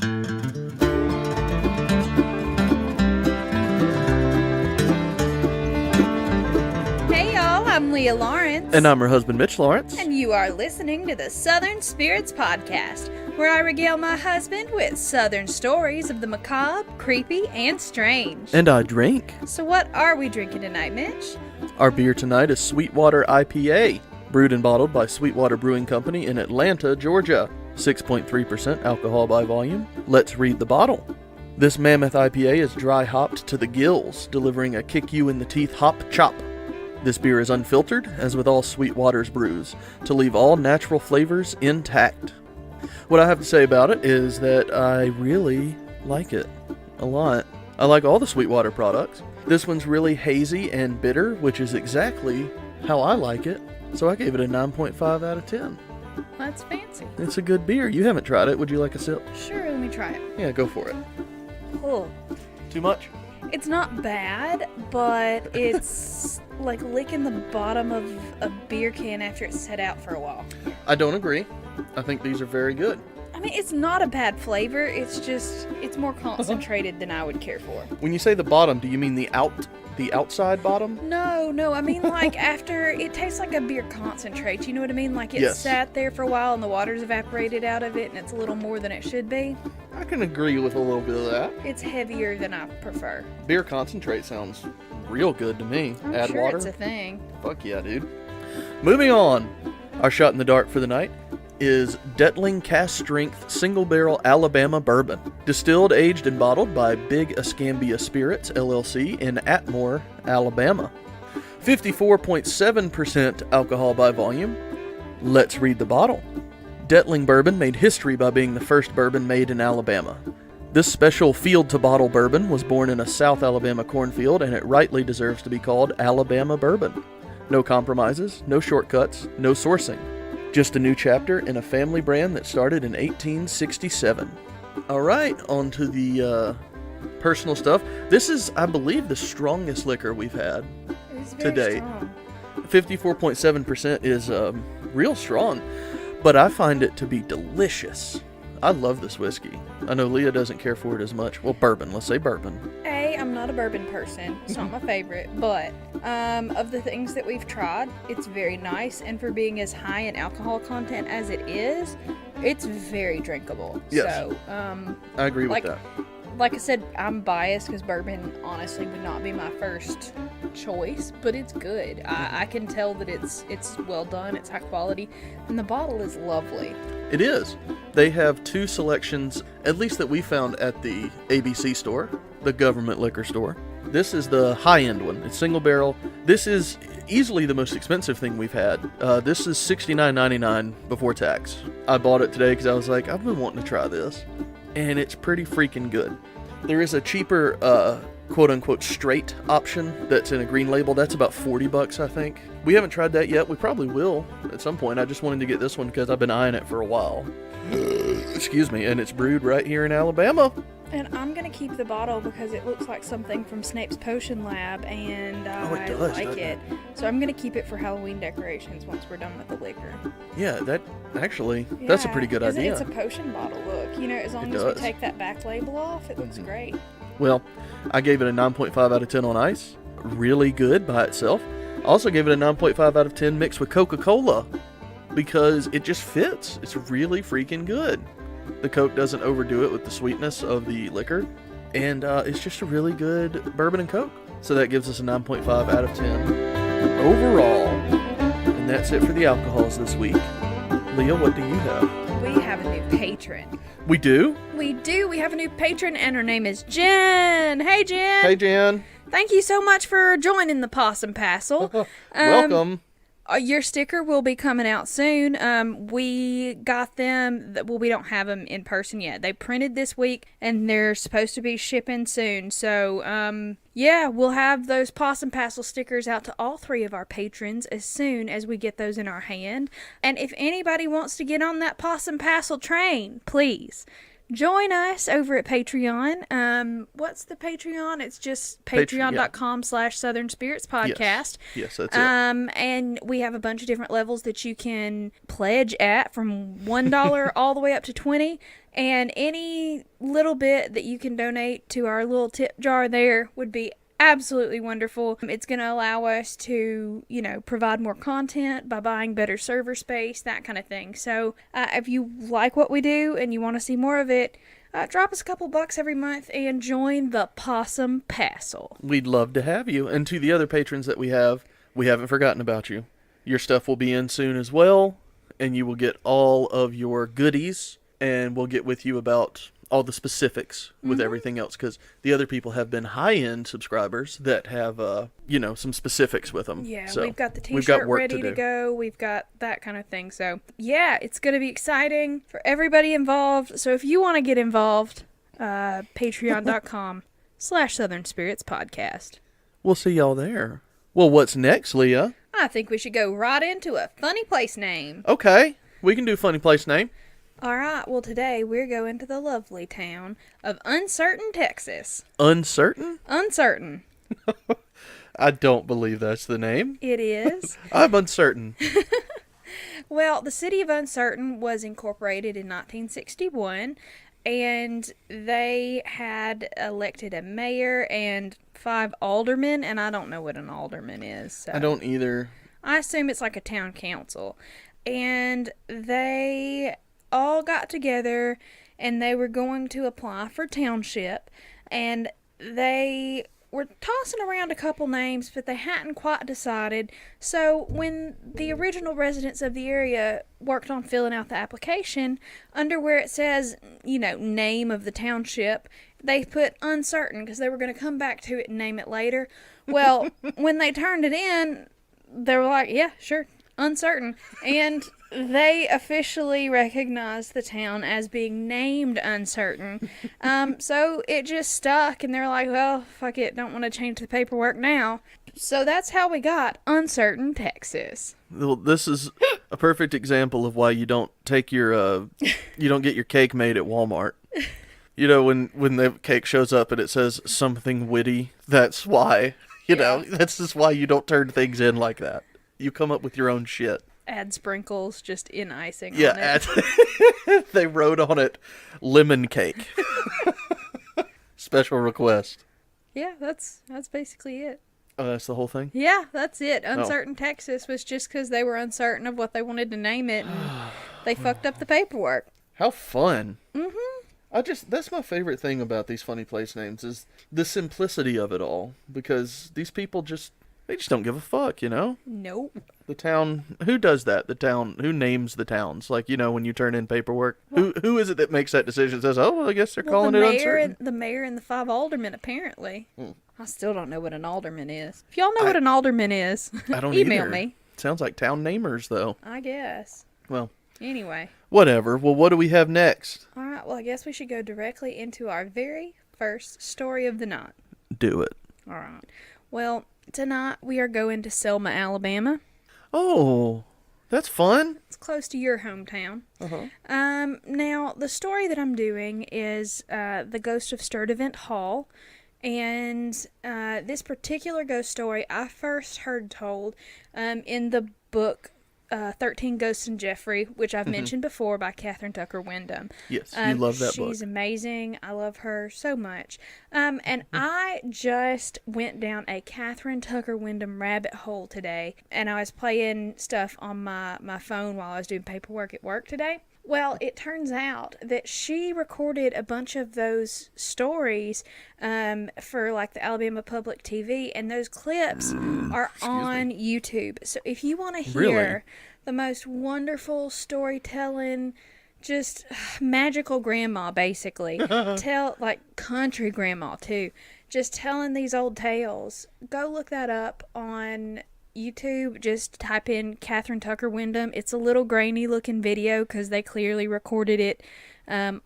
Hey y'all, I'm Leah Lawrence. And I'm her husband, Mitch Lawrence. And you are listening to the Southern Spirits Podcast, where I regale my husband with Southern stories of the macabre, creepy, and strange. And I drink. So what are we drinking tonight, Mitch? Our beer tonight is SweetWater IPA, brewed and bottled by SweetWater Brewing Company in Atlanta, Georgia. 6.3% alcohol by volume. Let's read the bottle. This mammoth IPA is dry hopped to the gills, delivering a kick-you-in-the-teeth hop chop. This beer is unfiltered, as with all SweetWater's brews, to leave all natural flavors intact. What I have to say about it is that I really like it a lot. I like all the SweetWater products. This one's really hazy and bitter, which is exactly how I like it, so I gave it a 9.5 out of 10. That's fancy. It's a good beer. You haven't tried it. Would you like a sip? Sure, let me try it. Yeah, go for it. Oh, Too much? it's not bad, but it's like licking the bottom of a beer can after it's set out for a while. I don't agree. I think these are very good. I mean, it's not a bad flavor, it's just, it's more concentrated than I would care for. When you say the bottom, do you mean the outside bottom? No, I mean like after, it tastes like a beer concentrate, you know what I mean? Like it's Yes. sat there for a while and the water's evaporated out of it and it's a little more than it should be. I can agree with a little bit of that. It's heavier than I prefer. Beer concentrate sounds real good to me. I'm Add sure water. it's a thing. Fuck yeah, dude. Moving on. Our shot in the dark for the night is Dettling Cask Strength Single Barrel Alabama Bourbon. Distilled, aged, and bottled by Big Escambia Spirits, LLC in Atmore, Alabama. 54.7% alcohol by volume. Let's read the bottle. Dettling Bourbon made history by being the first bourbon made in Alabama. This special field-to-bottle bourbon was born in a South Alabama cornfield, and it rightly deserves to be called Alabama Bourbon. No compromises, no shortcuts, no sourcing. Just a new chapter in a family brand that started in 1867. All right, on to the personal stuff. This is, I believe, the strongest liquor we've had It's to very date. strong. 54.7% is real strong, but I find it to be delicious. I love this whiskey. I know Leah doesn't care for it as much. Well, bourbon. Let's say bourbon. I'm not a bourbon person. It's not my favorite, but of the things that we've tried, it's very nice, and for being as high in alcohol content as it is, it's very drinkable. Yes. So, I agree with that. like I said, I'm biased because bourbon honestly would not be my first choice, but it's good. I can tell that it's well done, it's high quality, and the bottle is lovely. It is. They have two selections, at least that we found at the ABC store, the government liquor store. This is the high-end one. It's single barrel. This is easily the most expensive thing we've had. This is $69.99 before tax. I bought it today because I was like, I've been wanting to try this, and it's pretty freaking good. There is a cheaper, quote-unquote straight option that's in a green label. That's about $40, I think. We haven't tried that yet. We probably will at some point. I just wanted to get this one because I've been eyeing it for a while. Excuse me. And it's brewed right here in Alabama. And I'm going to keep the bottle because it looks like something from Snape's Potion Lab, and I does, like doesn't it. So I'm going to keep it for Halloween decorations once we're done with the liquor. Yeah, that actually, that's a pretty good idea. It's a potion bottle, look. You know, as long as we take that back label off, it looks great. Well, I gave it a 9.5 out of 10 on ice. Really good by itself. I also gave it a 9.5 out of 10 mixed with Coca-Cola because it just fits. It's really freaking good. The Coke doesn't overdo it with the sweetness of the liquor, and it's just a really good bourbon and Coke. So that gives us a 9.5 out of 10 overall. And that's it for the alcohols this week. Leah, what do you have? We have a new patron. We do? We do. We have a new patron, and her name is Jen. Hey, Jen. Hey, Jan. Thank you so much for joining the Possum Passel. Welcome. Your sticker will be coming out soon. We got them. Well, we don't have them in person yet. They printed this week, and they're supposed to be shipping soon. So, yeah, we'll have those Possum Passel stickers out to all three of our patrons as soon as we get those in our hand. And if anybody wants to get on that Possum Passel train, please join us over at Patreon. What's the Patreon? It's just patreon.com/Southern Spirits Podcast. Yes, that's it. And we have a bunch of different levels that you can pledge at, from $1 all the way up to $20. And any little bit that you can donate to our little tip jar there would be absolutely wonderful. It's going to allow us to, provide more content by buying better server space, that kind of thing. So if you like what we do and you want to see more of it, drop us a couple bucks every month and join the Possum Passel. We'd love to have you. And to the other patrons that we haven't forgotten about you. Your stuff will be in soon as well, and you will get all of your goodies, and we'll get with you about all the specifics with everything else, because the other people have been high-end subscribers that have, some specifics with them. Yeah, so we've got the t-shirt ready to go. We've got that kind of thing. So, yeah, it's going to be exciting for everybody involved. So if you want to get involved, patreon.com/Southern Spirits Podcast. We'll see y'all there. Well, what's next, Leah? I think we should go right into a funny place name. Okay, we can do funny place name. All right, well, today we're going to the lovely town of Uncertain, Texas. Uncertain? Uncertain. I don't believe that's the name. It is. I'm uncertain. Well, the city of Uncertain was incorporated in 1961, and they had elected a mayor and 5 aldermen, and I don't know what an alderman is. So I don't either. I assume it's like a town council. And they all got together and they were going to apply for township, and they were tossing around a couple names, but they hadn't quite decided. So when the original residents of the area worked on filling out the application, under where it says, name of the township, they put uncertain because they were going to come back to it and name it later. Well, when they turned it in, they were like, yeah, sure, uncertain. And they officially recognized the town as being named Uncertain. So it just stuck, and they're like, well, fuck it, don't want to change the paperwork now. So that's how we got Uncertain, Texas. Well, this is a perfect example of why you don't take your, you don't get your cake made at Walmart. When the cake shows up and it says something witty, that's why, that's just why you don't turn things in like that. You come up with your own shit. Add sprinkles just in icing on it. They wrote on it, lemon cake. Special request. Yeah, that's basically it. Oh, that's the whole thing? Yeah, that's it. Uncertain Texas was just because they were uncertain of what they wanted to name it, and they fucked up the paperwork. How fun. Mm-hmm. That's my favorite thing about these funny place names is the simplicity of it all, because these people they just don't give a fuck, Nope. The town, who does that? The town, who names the towns? Like, when you turn in paperwork, who is it that makes that decision? Says, oh, well, I guess they're calling it uncertain. The mayor and the 5 aldermen, apparently. I still don't know what an alderman is. If y'all know what an alderman is, I don't email either. me. Sounds like town namers, though. I guess. Well. Anyway. Whatever. Well, what do we have next? All right, well, I guess we should go directly into our very first story of the night. Do it. All right. Well, tonight we are going to Selma, Alabama. Oh, that's fun. It's close to your hometown. Uh-huh. Now, the story that I'm doing is the Ghost of Sturdivant Hall. And this particular ghost story I first heard told in the book 13 Ghosts and Jeffrey, which I've mentioned before, by Catherine Tucker Wyndham. Yes, you love that book. She's amazing. I love her so much. And I just went down a Catherine Tucker Wyndham rabbit hole today, and I was playing stuff on my phone while I was doing paperwork at work today. Well, it turns out that she recorded a bunch of those stories for like the Alabama Public TV, and those clips are on YouTube. So if you want to hear the most wonderful storytelling, just magical grandma, basically, like country grandma too, just telling these old tales, go look that up on YouTube. Just type in Catherine Tucker Wyndham. It's a little grainy looking video because they clearly recorded it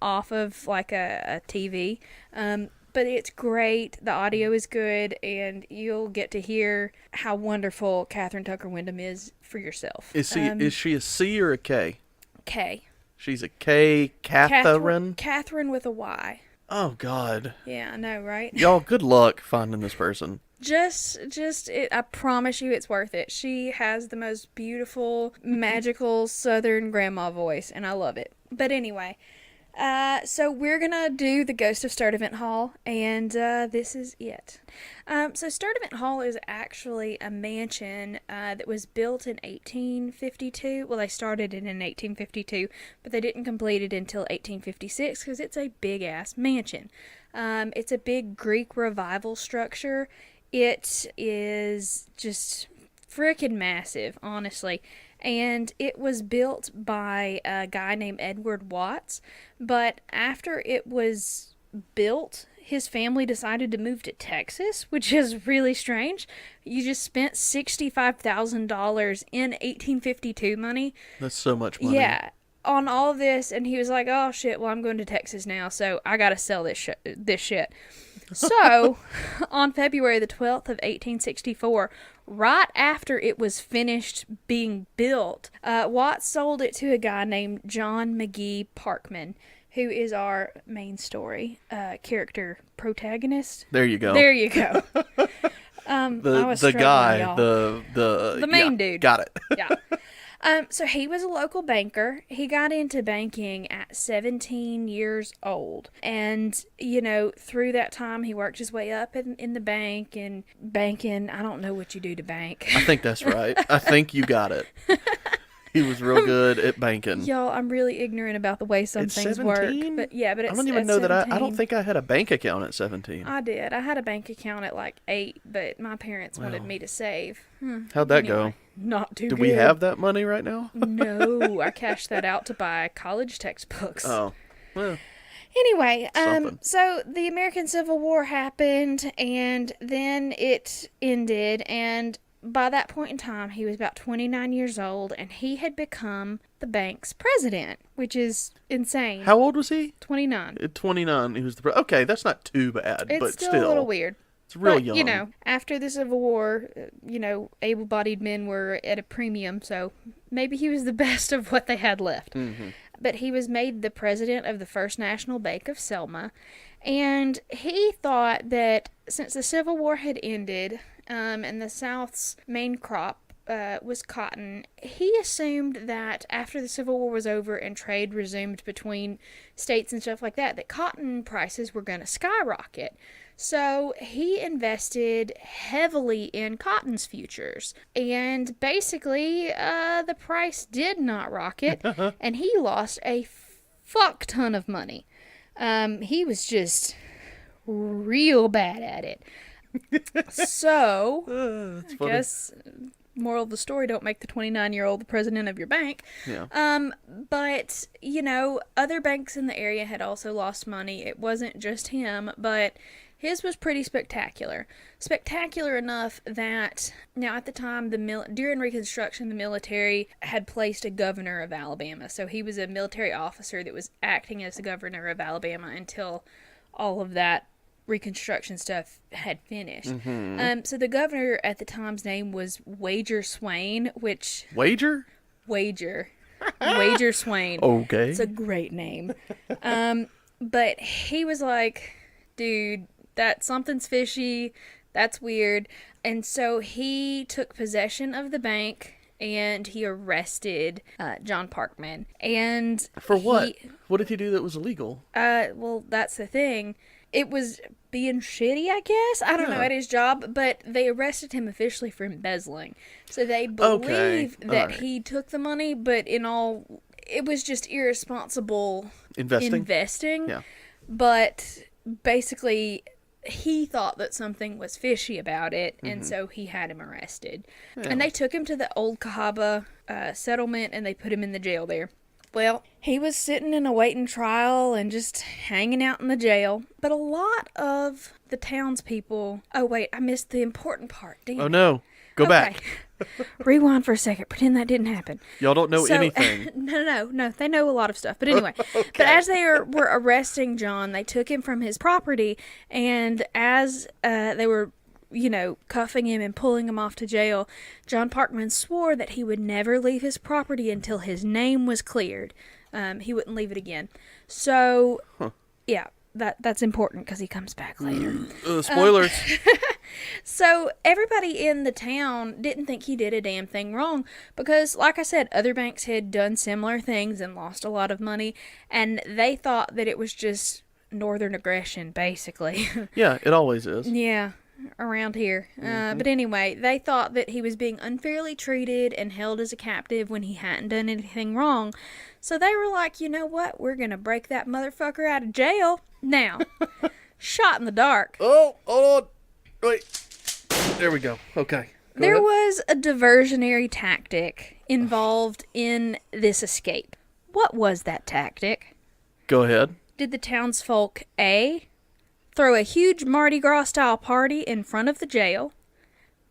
off of like a TV, but it's great. The audio is good, and you'll get to hear how wonderful Catherine Tucker Wyndham is for yourself. Is she a C or a K? K. She's a K. Catherine? Catherine with a Y. Oh, God. Yeah, I know, right? Y'all, good luck finding this person. I promise you it's worth it. She has the most beautiful, magical Southern grandma voice, and I love it. But anyway, So we're gonna do the Ghost of Sturdivant Hall, and this is it. So Sturdivant Hall is actually a mansion that was built in 1852. Well, they started it in 1852, but they didn't complete it until 1856 because it's a big-ass mansion. It's a big Greek revival structure. It is just freaking massive, honestly. And it was built by a guy named Edward Watts. But after it was built, his family decided to move to Texas, which is really strange. You just spent $65,000 in 1852 money. That's so much money. Yeah, on all of this, and he was like, "Oh shit! Well, I'm going to Texas now, so I gotta sell this shit." So, on February the 12th of 1864, right after it was finished being built, Watts sold it to a guy named John McGee Parkman, who is our main story character protagonist. There you go. There you go. The guy, y'all. the main dude. Got it. Yeah. So he was a local banker. He got into banking at 17 years old. And, through that time, he worked his way up in the bank and banking. I don't know what you do to bank. I think that's right. I think you got it. He was real good at banking. Y'all, I'm really ignorant about the way some things 17? work. But yeah, but it's I don't even know 17. that I don't think I had a bank account at 17. I did. I had a bank account at like 8, but my parents wanted me to save. How'd that go? Not too Do good. we have that money right now? No, I cashed that out to buy college textbooks. Oh, well. Anyway, Something. so the American Civil War happened, and then it ended, and by that point in time, he was about 29 years old, and he had become the bank's president, which is insane. How old was he? 29. At 29, he was the okay, that's not too bad, It's but still a little weird. It's real But, young. after the Civil War, able-bodied men were at a premium, so maybe he was the best of what they had left. Mm-hmm. But he was made the president of the First National Bank of Selma, and he thought that since the Civil War had ended, and the South's main crop was cotton, he assumed that after the Civil War was over and trade resumed between states and stuff like that, that cotton prices were going to skyrocket. So he invested heavily in cotton's futures. And basically, the price did not rocket, and he lost a fuck ton of money. He was just real bad at it. So, I guess, moral of the story, don't make the 29-year-old the president of your bank. Yeah. But, other banks in the area had also lost money. It wasn't just him, but his was pretty spectacular. Spectacular enough that, now at the time, during Reconstruction, the military had placed a governor of Alabama. So he was a military officer that was acting as the governor of Alabama until all of that Reconstruction stuff had finished. Mm-hmm. So the governor at the time's name was Wager Swain, which... Wager Swain. Okay. It's a great name. But he was like, dude, something's fishy. That's weird. And so he took possession of the bank and he arrested John Parkman. And for what? What did he do that was illegal? Well, that's the thing. It was being shitty, I guess. I don't know, at his job, but they arrested him officially for embezzling. So they believe that he took the money, but it was just irresponsible investing. Yeah. But basically, he thought that something was fishy about it, and so he had him arrested. Yeah. And they took him to the old Cahaba settlement, and they put him in the jail there. Well, he was sitting and awaiting trial and just hanging out in the jail. But a lot of the townspeople... Oh, wait, I missed the important part. Damn. Oh, no. Go back. Rewind for a second. Pretend that didn't happen. Y'all don't know anything. No. They know a lot of stuff. But anyway. Okay. But as they were arresting John, they took him from his property. And as they were... cuffing him and pulling him off to jail, John Parkman swore that he would never leave his property until his name was cleared. He wouldn't leave it again. So, yeah. that's important because he comes back later. Spoilers. So everybody in the town didn't think he did a damn thing wrong because, like I said, other banks had done similar things and lost a lot of money, and they thought that it was just northern aggression, basically. Yeah, it always is. Yeah, around here. But anyway, they thought that he was being unfairly treated and held as a captive when he hadn't done anything wrong. So they were like, you know what? We're going to break that motherfucker out of jail. Now, shot in the dark. Oh, hold on. Wait. There we go. Okay. There was a diversionary tactic involved in this escape. What was that tactic? Go ahead. Did the townsfolk A, throw a huge Mardi Gras style party in front of the jail,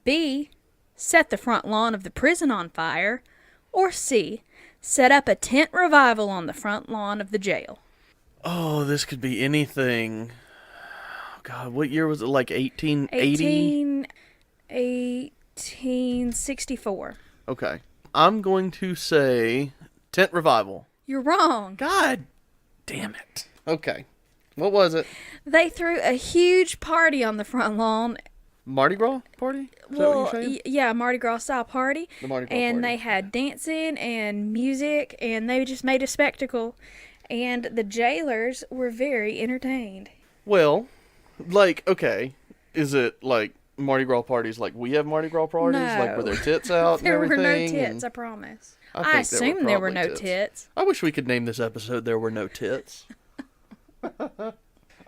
B, set the front lawn of the prison on fire, or C, set up a tent revival on the front lawn of the jail? Oh, this could be anything. Oh, God, what year was it? Like 1880? 1864. Okay. I'm going to say tent revival. You're wrong. God damn it. Okay. What was it? They threw a huge party on the front lawn. Mardi Gras party? Is that what you're saying? Yeah, Mardi Gras style party. The Mardi Gras and party. They had dancing and music, and they just made a spectacle. And the jailers were very entertained. Well, like, okay, is it like Mardi Gras parties like we have Mardi Gras parties? No. Like with their tits out and There were everything? no tits, I promise. I I think assume there were no probably tits. I wish we could name this episode There Were No Tits. I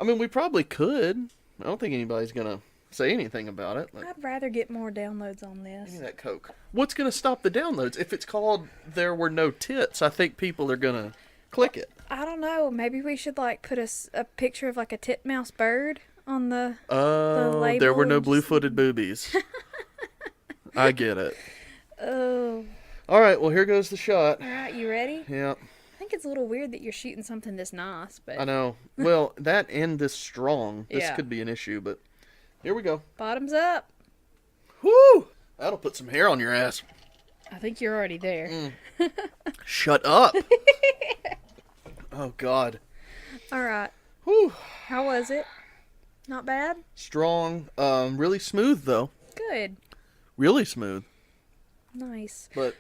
mean, we probably could. I don't think anybody's going to say anything about it. But I'd rather get more downloads on this. give me that Coke. What's going to stop the downloads? If it's called There Were No Tits, I think people are going to click it. I don't know. Maybe we should like put a picture of like a titmouse bird on the label. There were no and just- blue-footed boobies. I get it. Oh. All right, well, here goes the shot. All right, you ready? Yeah, I think it's a little weird that you're shooting something this nice, but I know. Well, that and this strong. This Yeah. could be an issue, but here we go. bottoms up. Whoo! That'll put some hair on your ass. I think you're already there. Shut up. Oh, God. All right. Whew. How was it? Not bad? Strong. Really smooth, though. Good. Really smooth. Nice. But,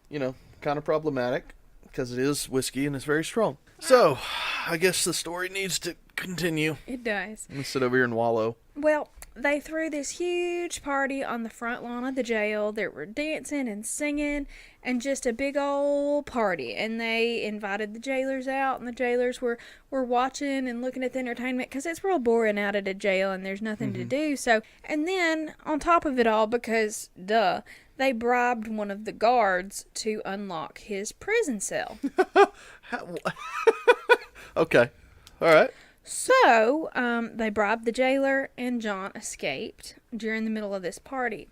you know, kind of problematic because it is whiskey and it's very strong. So, I guess the story needs to continue. It does. I'm going to sit over here and wallow. Well, they threw this huge party on the front lawn of the jail. There were dancing and singing and just a big old party. And they invited the jailers out, and the jailers were watching and looking at the entertainment because it's real boring out at a jail and there's nothing to do. So, and then on top of it all, because duh, they bribed one of the guards to unlock his prison cell. Okay. All right. So, they bribed the jailer, and John escaped during the middle of this party.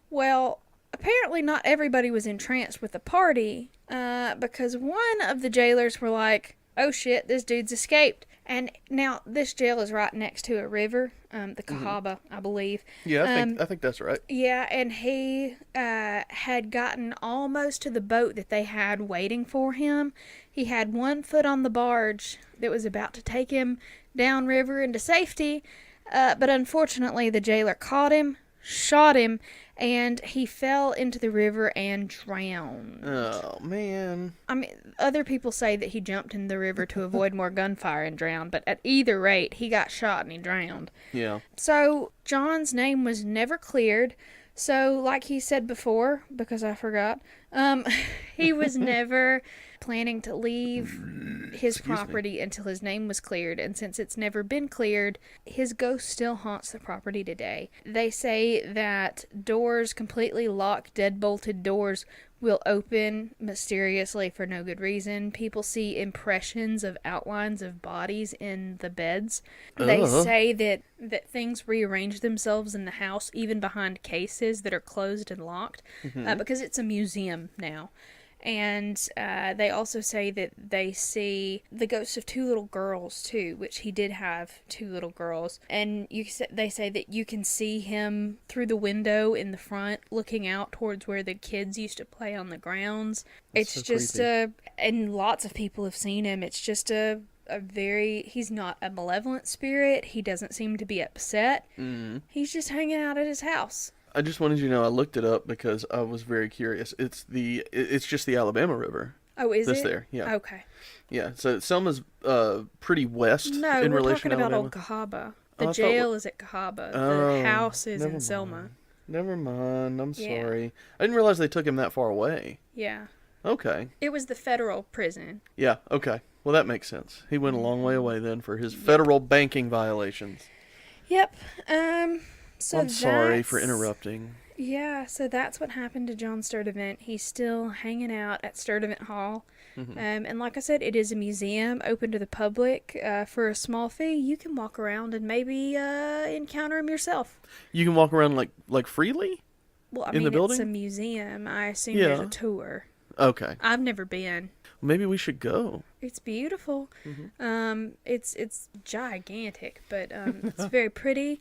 Well, apparently not everybody was entranced with the party, because one of the jailers were like, oh shit, this dude's escaped. And now, this jail is right next to a river, the Cahaba, I believe. Yeah, I think that's right. Yeah, and he had gotten almost to the boat that they had waiting for him. He had one foot on the barge that was about to take him downriver into safety, but unfortunately the jailer caught him, shot him, and he fell into the river and drowned. Oh, man. I mean, other people say that he jumped in the river to avoid more gunfire and drowned, but at either rate, he got shot and he drowned. Yeah. So, John's name was never cleared. So, like he said before, because I forgot, he was never planning to leave his property until his name was cleared. And since it's never been cleared, his ghost still haunts the property today. They say that doors, completely locked, dead-bolted doors, will open mysteriously for no good reason. People see impressions of outlines of bodies in the beds. They say that things rearrange themselves in the house, even behind cases that are closed and locked, because it's a museum now. And they also say that they see the ghosts of two little girls, too, which he did have two little girls. And they say that you can see him through the window in the front, looking out towards where the kids used to play on the grounds. That's It's so just creepy. and lots of people have seen him. It's just a he's not a malevolent spirit. He doesn't seem to be upset. He's just hanging out at his house. I just wanted you to know I looked it up because I was very curious. It's just the Alabama River. Oh, is That's it? there, yeah. Okay. Yeah, so Selma's pretty west No, in we're relation talking to about Alabama. Old Cahaba. Oh, The I jail is at Cahaba. The house is in Selma. Never mind. I'm Yeah. sorry. I didn't realize they took him that far away. Yeah. Okay. It was the federal prison. Yeah, okay. Well, that makes sense. He went a long way away then for his federal banking violations. Yep. So I'm sorry for that's- interrupting. Yeah, so that's what happened to John Sturdivant. He's still hanging out at Sturdivant Hall. And like I said, it is a museum open to the public for a small fee. You can walk around and maybe encounter him yourself. You can walk around like freely? Well, I In the mean, building? it's a museum. I assume Yeah. there's a tour. Okay. I've never been. Maybe we should go. It's beautiful. It's gigantic, but it's very pretty.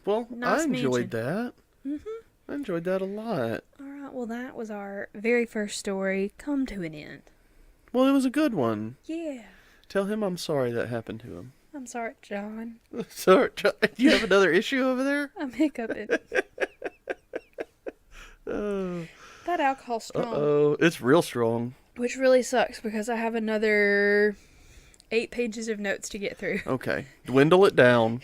Well, Nice I enjoyed mansion. that. I enjoyed that a lot. All right, well, that was our very first story come to an end. Well, it was a good one. Yeah. Tell him I'm sorry that happened to him. I'm sorry, John. Sorry, do you have another issue over there? I'm hiccuping. That alcohol's strong. Uh-oh, it's real strong. Which really sucks because I have another 8 pages of notes to get through. Okay, dwindle it down.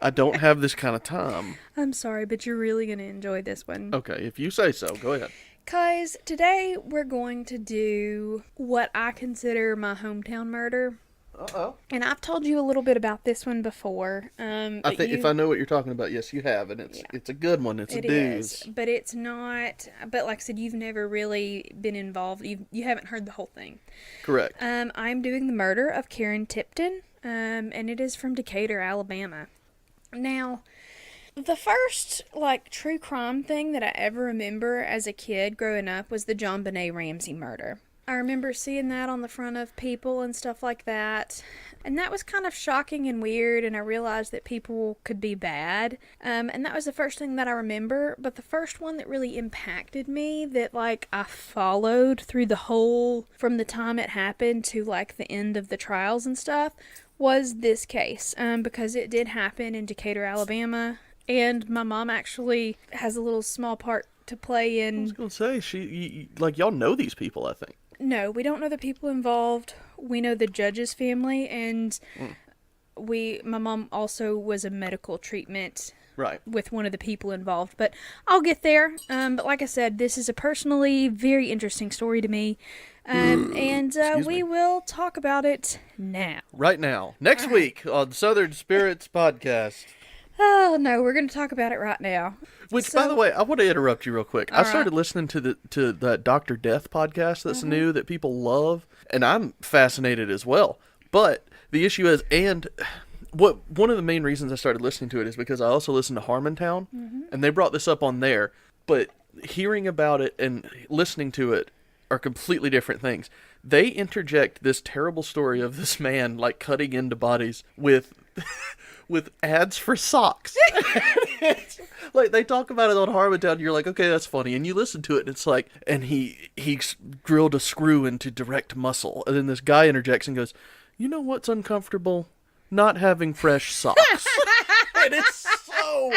I don't have this kind of time. I'm sorry, but you're really going to enjoy this one. Okay, if you say so, go ahead. Because today we're going to do what I consider my hometown murder. Uh-oh. And I've told you a little bit about this one before. I think if I know what you're talking about, yes, you have, and it's a good one. It's a It dooze. is, but it's not. But like I said, you've never really been involved. You haven't heard the whole thing. Correct. I'm doing the murder of Karen Tipton, and it is from Decatur, Alabama. Now, the first true crime thing that I ever remember as a kid growing up was the John Benet Ramsey murder. I remember seeing that on the front of People and stuff like that. And that was kind of shocking and weird, and I realized that people could be bad. And that was the first thing that I remember. But the first one that really impacted me, that I followed through the whole, from the time it happened to the end of the trials and stuff, was this case. Because it did happen in Decatur, Alabama. And my mom actually has a little small part to play in. I was gonna say y'all know these people, I think. No, we don't know the people involved. We know the judge's family, and my mom also was a medical treatment Right. with one of the people involved. But I'll get there. But like I said, this is a personally very interesting story to me. And we will talk about it now. Right now. Next week on Southern Spirits Podcast. Oh, no, we're going to talk about it right now. Which, by the way, I want to interrupt you real quick. I All started right. listening to that Dr. Death podcast that's new that people love, and I'm fascinated as well. But the issue is, and one of the main reasons I started listening to it is because I also listened to Harmontown, and they brought this up on there. But hearing about it and listening to it are completely different things. They interject this terrible story of this man cutting into bodies with ads for socks. They talk about it on Harmontown, and you're like, okay, that's funny. And you listen to it, and it's and he drilled a screw into direct muscle. And then this guy interjects and goes, you know what's uncomfortable? Not having fresh socks. And it's so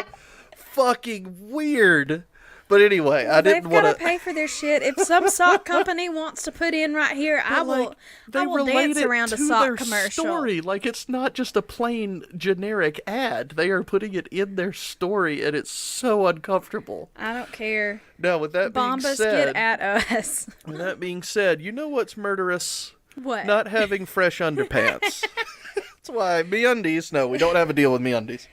fucking weird. But anyway, I didn't want They've got to pay for their shit. If some sock company wants to put in right here, I will dance around a sock commercial. Story. It's not just a plain generic ad. They are putting it in their story, and it's so uncomfortable. I don't care. Now, with that being Bombas, said, get at us. with that being said, you know what's murderous? What? Not having fresh underpants. That's why MeUndies. No, we don't have a deal with MeUndies.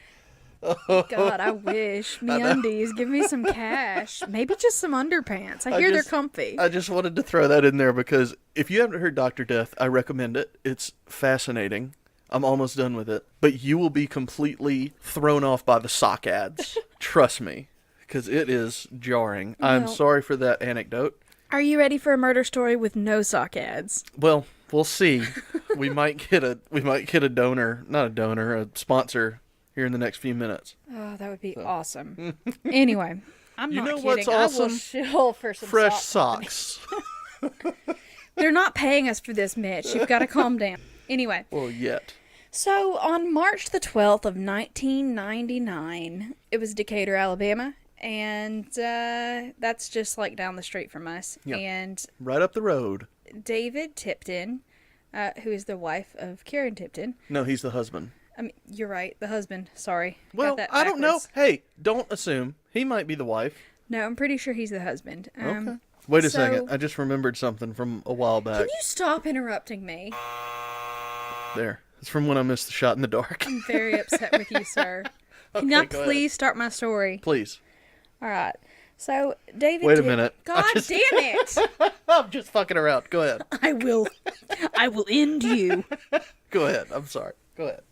God, I wish. MeUndies, give me some cash. Maybe just some underpants. I hear they're comfy. I just wanted to throw that in there because if you haven't heard Dr. Death, I recommend it. It's fascinating. I'm almost done with it. But you will be completely thrown off by the sock ads. Trust me, because it is jarring. I'm sorry for that anecdote. Are you ready for a murder story with no sock ads? Well, we'll see. we might get a donor, not a donor, a sponsor here in the next few minutes. Oh, that would be awesome. Anyway, I'm not kidding. What's I awesome? will shill for some Fresh sock socks. They're not paying us for this, Mitch. You've got to calm down. Anyway. Well, yet. So, on March the 12th of 1999, it was Decatur, Alabama, and that's just like down the street from us. Yeah. And Right up the road. David Tipton, who is the wife of Karen Tipton. No, he's the husband. I mean, you're right, the husband. Sorry. Well, Got that I don't know. backwards. Hey, don't assume. He might be the wife. No, I'm pretty sure he's the husband. Okay. Wait a so- second. I just remembered something from a while back. Can you stop interrupting me? There. It's from when I missed the shot in the dark. I'm very upset with you, sir. Can Okay, you go please start my story? Please. All right. So, David... Wait a minute. God damn it! I'm just fucking around. Go ahead. I will end you. Go ahead. I'm sorry. Go ahead.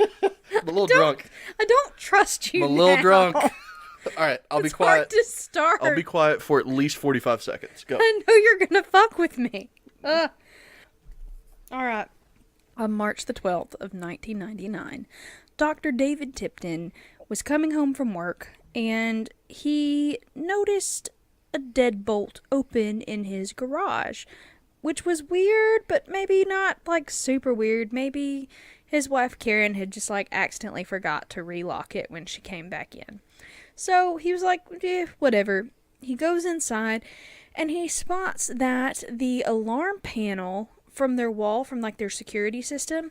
I'm a little drunk. I don't trust you I'm a little now. drunk. All right. I'll be It's quiet. hard to start. I'll be quiet for at least 45 seconds. Go. I know you're gonna fuck with me. All right. On March the 12th of 1999, Dr. David Tipton was coming home from work, and he noticed a deadbolt open in his garage, which was weird, but maybe not, like, super weird. Maybe his wife Karen had just, like, accidentally forgot to relock it when she came back in. So he was like, whatever. He goes inside, and he spots that the alarm panel from their wall, from like their security system,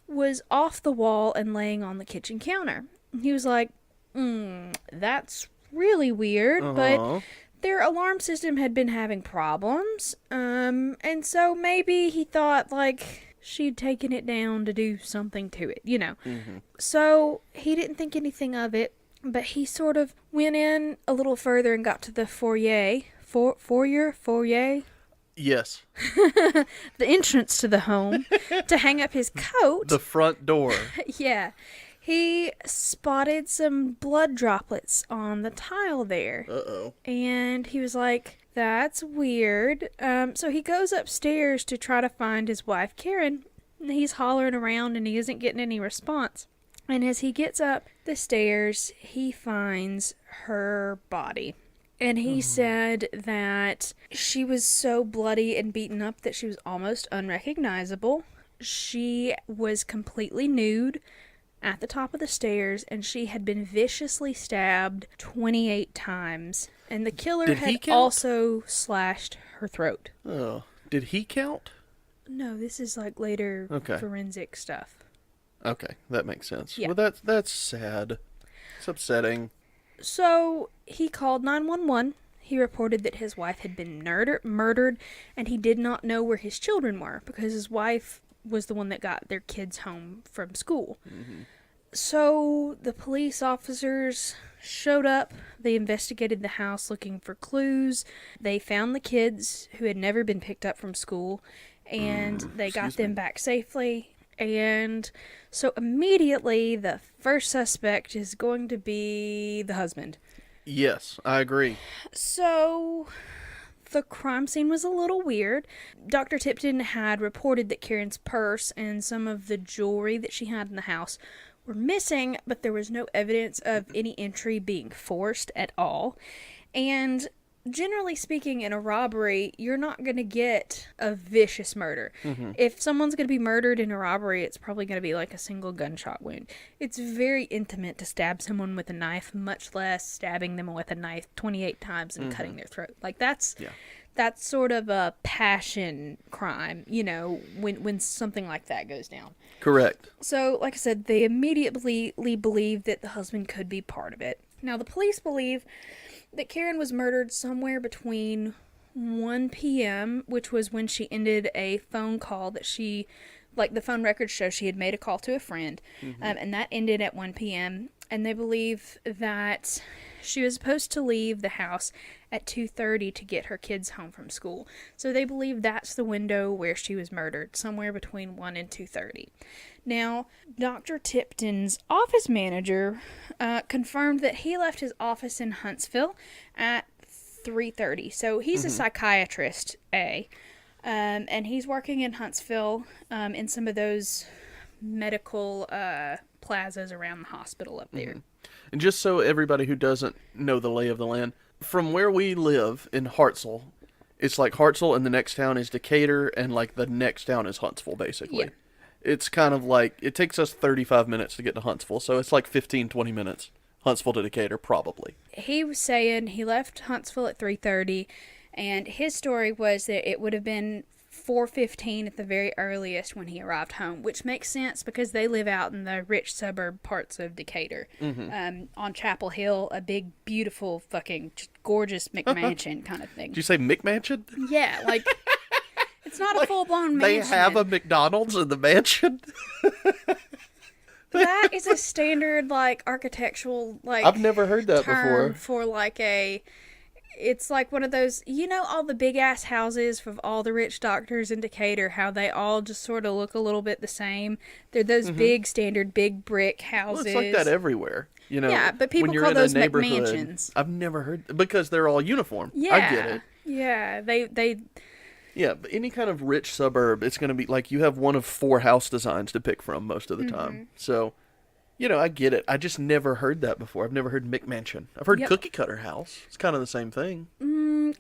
was off the wall and laying on the kitchen counter. He was like, that's really weird, but their alarm system had been having problems, and so maybe he thought, like, she'd taken it down to do something to it, you know. So he didn't think anything of it, but he sort of went in a little further and got to the foyer. Foyer? Yes. The entrance to the home to hang up his coat. The front door. Yeah. He spotted some blood droplets on the tile there. Uh-oh. And he was like, that's weird. So he goes upstairs to try to find his wife, Karen. And he's hollering around and he isn't getting any response. And as he gets up the stairs, he finds her body. And he said that she was so bloody and beaten up that she was almost unrecognizable. She was completely nude at the top of the stairs, and she had been viciously stabbed 28 times. And the killer Did he had count? also slashed her throat. Oh. Did he count? No, this is like later Okay. forensic stuff. Okay, that makes sense. Yeah. Well, that's sad. It's upsetting. So he called 911. He reported that his wife had been murdered, and he did not know where his children were because his wife was the one that got their kids home from school. So the police officers showed up. They investigated the house looking for clues. They found the kids who had never been picked up from school, and they got them back safely. And so immediately the first suspect is going to be the husband. Yes, I agree. So the crime scene was a little weird. Dr. Tipton had reported that Karen's purse and some of the jewelry that she had in the house were missing, but there was no evidence of any entry being forced at all. And generally speaking, in a robbery, you're not going to get a vicious murder. If someone's going to be murdered in a robbery, it's probably going to be like a single gunshot wound. It's very intimate to stab someone with a knife, much less stabbing them with a knife 28 times and cutting their throat. Like, that's sort of a passion crime, you know, when something like that goes down. Correct. So, like I said, they immediately believed that the husband could be part of it. Now, the police believe that Karen was murdered somewhere between 1 p.m., which was when she ended a phone call that she, like the phone records show, she had made a call to a friend, and that ended at 1 p.m., and they believe that she was supposed to leave the house at 2:30 to get her kids home from school. So they believe that's the window where she was murdered, somewhere between 1 and 2:30. Now, Dr. Tipton's office manager confirmed that he left his office in Huntsville at 3:30. So he's a psychiatrist, and he's working in Huntsville in some of those medical plazas around the hospital up there. And just so everybody who doesn't know the lay of the land, from where we live in Hartselle, it's like Hartselle and the next town is Decatur and like the next town is Huntsville, basically. Yeah. it's kind of like, it takes us 35 minutes to get to Huntsville, so it's like 15, 20 minutes. Huntsville to Decatur, probably. He was saying he left Huntsville at 3:30, and his story was that it would have been 4:15 at the very earliest when he arrived home, which makes sense because they live out in the rich suburb parts of Decatur. On Chapel Hill, a big, beautiful, fucking gorgeous McMansion kind of thing. Did you say McMansion? Yeah, like, it's not a full-blown mansion. They have a McDonald's in the mansion? That is a standard, like, architectural, like... I've never heard that term before. for, like, a... It's like one of those, you know, all the big-ass houses of all the rich doctors in Decatur, how they all just sort of look a little bit the same. They're those big, standard, big brick houses. Well, it's like that everywhere. You know, yeah, but people when you're call in a those neighborhood, McMansions. I've never heard, because they're all uniform. Yeah. I get it. Yeah, they Yeah, but any kind of rich suburb, it's going to be like you have one of 4 house designs to pick from most of the time. So, you know, I get it. I just never heard that before. I've never heard McMansion. I've heard cookie cutter house. It's kind of the same thing.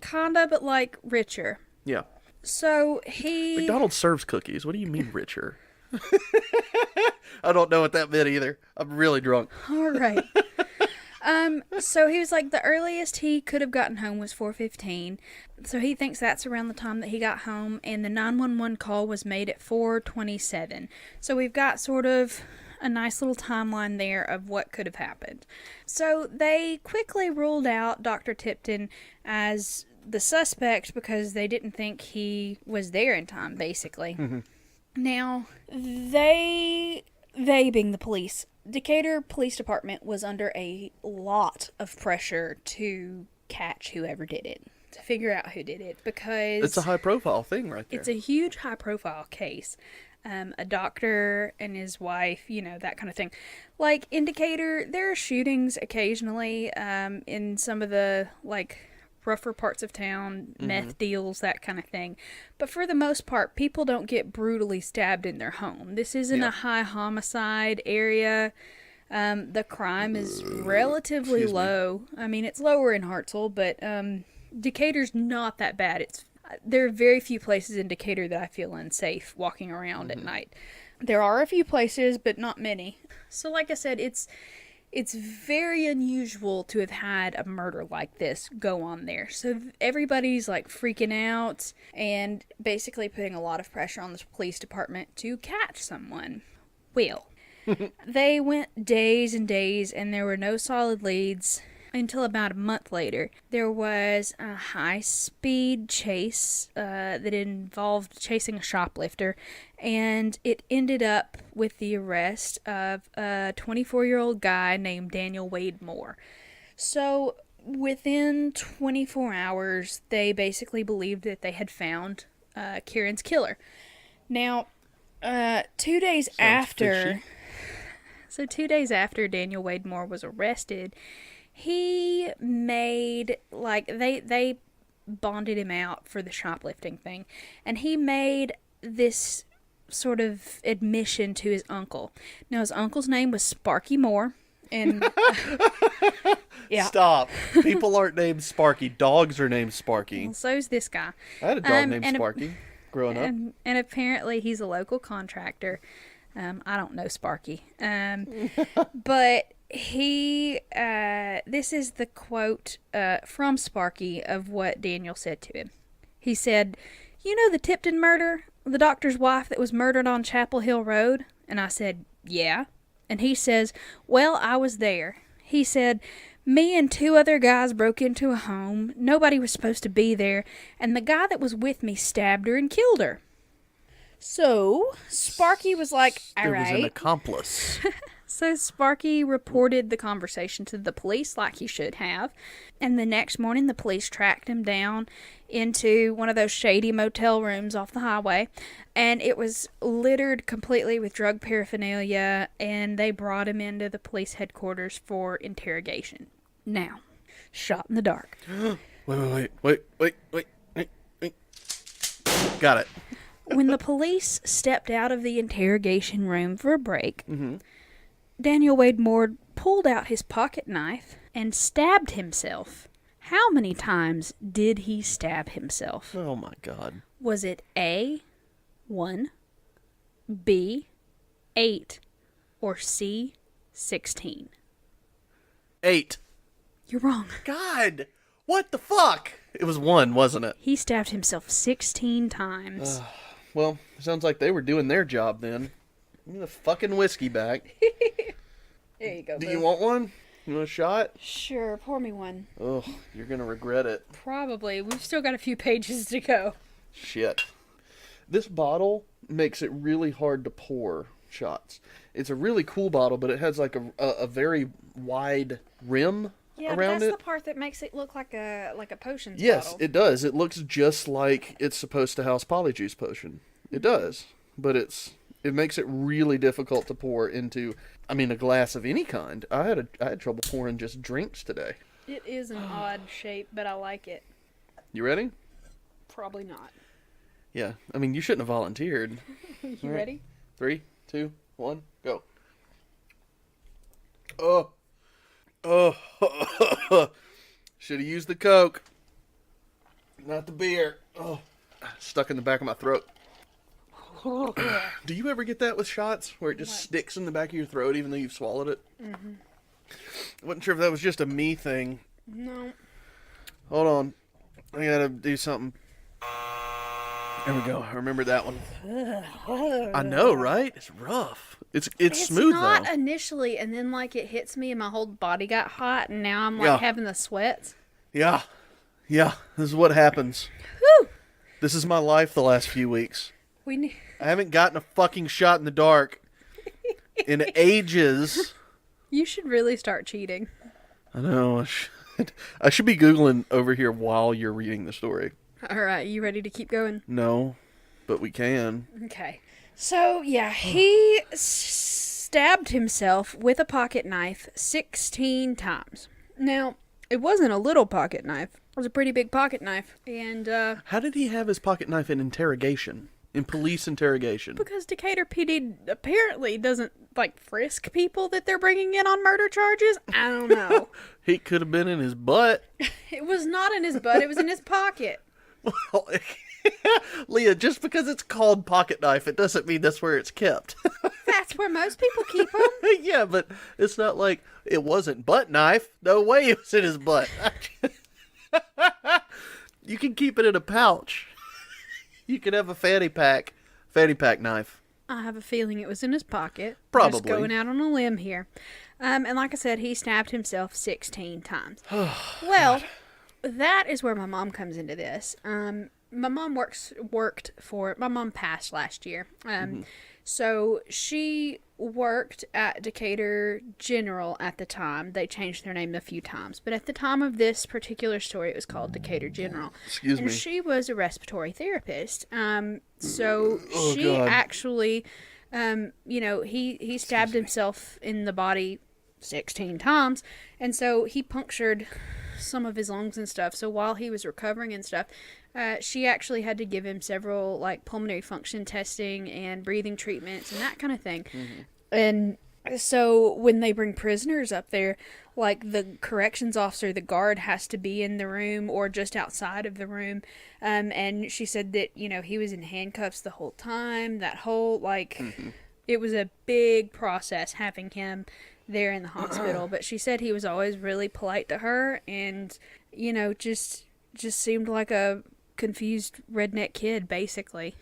kinda, but like richer. Yeah. So he... McDonald's serves cookies. What do you mean richer? I don't know what that meant either. I'm really drunk. All right. So he was like, the earliest he could have gotten home was 4:15. So he thinks that's around the time that he got home, and the 911 call was made at 4:27. So we've got sort of a nice little timeline there of what could have happened. So they quickly ruled out Dr. Tipton as the suspect because they didn't think he was there in time, basically. Mm-hmm. Now, they being the police, Decatur Police Department was under a lot of pressure to catch whoever did it, to figure out who did it, because... It's a high-profile thing right there. It's a huge high-profile case. A doctor and his wife, you know, that kind of thing. Like, in Decatur, there are shootings occasionally in some of the, like, rougher parts of town, meth deals, that kind of thing. But for the most part, people don't get brutally stabbed in their home. This isn't a high homicide area. The crime is relatively low. I mean, it's lower in Hartselle, but Decatur's not that bad. There are very few places in Decatur that I feel unsafe walking around at night. There are a few places, but not many. So like I said, it's very unusual to have had a murder like this go on there. So everybody's like freaking out and basically putting a lot of pressure on the police department to catch someone. Well, they went days and days and there were no solid leads until about a month later. There was a high-speed chase that involved chasing a shoplifter, and it ended up with the arrest of a 24-year-old guy named Daniel Wade Moore. So within 24 hours, they basically believed that they had found Kieran's killer. Now, 2 days after... So 2 days after Daniel Wade Moore was arrested, he made, like, they bonded him out for the shoplifting thing, and he made this sort of admission to his uncle. Now, his uncle's name was Sparky Moore, and... yeah. Stop. People aren't named Sparky. Dogs are named Sparky. Well, so's this guy. I had a dog named Sparky growing up. And apparently he's a local contractor. I don't know Sparky. But... this is the quote from Sparky of what Daniel said to him. He said, "You know the Tipton murder? The doctor's wife that was murdered on Chapel Hill Road?" And I said, "Yeah." And he says, "Well, I was there." He said, "Me and 2 other guys broke into a home. Nobody was supposed to be there. And the guy that was with me stabbed her and killed her." So, Sparky was like, all right. There was an accomplice. So Sparky reported the conversation to the police like he should have. And the next morning, the police tracked him down into one of those shady motel rooms off the highway. And it was littered completely with drug paraphernalia. And they brought him into the police headquarters for interrogation. Now, shot in the dark. Wait. Got it. When the police stepped out of the interrogation room for a break... Daniel Wade Moore pulled out his pocket knife and stabbed himself. How many times did he stab himself? Oh my God. Was it A, 1, B, 8, or C, 16? 8. You're wrong. God, what the fuck? It was 1, wasn't it? He stabbed himself 16 times. Well, sounds like they were doing their job then. Give me the fucking whiskey back. There you go. Do you want one? You want a shot? Sure, pour me one. Oh, you're gonna regret it. Probably. We've still got a few pages to go. Shit. This bottle makes it really hard to pour shots. It's a really cool bottle, but it has like a very wide rim around it. The part that makes it look like a potions Yes, bottle. it does. It looks just like it's supposed to house Polyjuice potion. It does, but it makes it really difficult to pour into. I mean, a glass of any kind. I had trouble pouring just drinks today. It is an odd shape, but I like it. You ready? Probably not. Yeah. I mean, you shouldn't have volunteered. You ready? 3, 2, 1, go. Oh. Oh. Should have used the Coke. Not the beer. Oh. Stuck in the back of my throat. Do you ever get that with shots where it just sticks in the back of your throat even though you've swallowed it? Mm-hmm. Wasn't sure if that was just a me thing. No. Hold on. I gotta do something. There we go. I remember that one. I know, right? It's rough. It's smooth though. It's not initially, and then like it hits me and my whole body got hot, and now I'm like having the sweats. Yeah. This is what happens. Whew. This is my life the last few weeks. I haven't gotten a fucking shot in the dark in ages. You should really start cheating. I know. I should be Googling over here while you're reading the story. All right, you ready to keep going? No, but we can. Okay. So, yeah, he stabbed himself with a pocket knife 16 times. Now, it wasn't a little pocket knife. It was a pretty big pocket knife. And, how did he have his pocket knife in interrogation? In police interrogation? Because Decatur PD apparently doesn't, like, frisk people that they're bringing in on murder charges. I don't know. He could have been in his butt. It was not in his butt. It was in his pocket. Well, Leah, just because it's called pocket knife, it doesn't mean that's where it's kept. That's where most people keep them. Yeah, but it's not like it wasn't butt knife. No way it was in his butt. You can keep it in a pouch. You can have a Fannypack knife. I have a feeling it was in his pocket. Probably. Just going out on a limb here. And like I said, he stabbed himself 16 times. Well, that is where my mom comes into this. My mom my mom passed last year. So she worked at Decatur General at the time. They changed their name a few times. But at the time of this particular story, it was called Decatur General. Excuse me. And she was a respiratory therapist. So she God. actually, he stabbed himself in the body 16 times. And so he punctured some of his lungs and stuff. So while he was recovering and stuff, she actually had to give him several like pulmonary function testing and breathing treatments and that kind of thing. Mm-hmm. And so when they bring prisoners up there, like the corrections officer, the guard has to be in the room or just outside of the room. And she said that, he was in handcuffs the whole time. That whole it was a big process having him there in the hospital. But she said he was always really polite to her and, just seemed like a confused redneck kid, basically.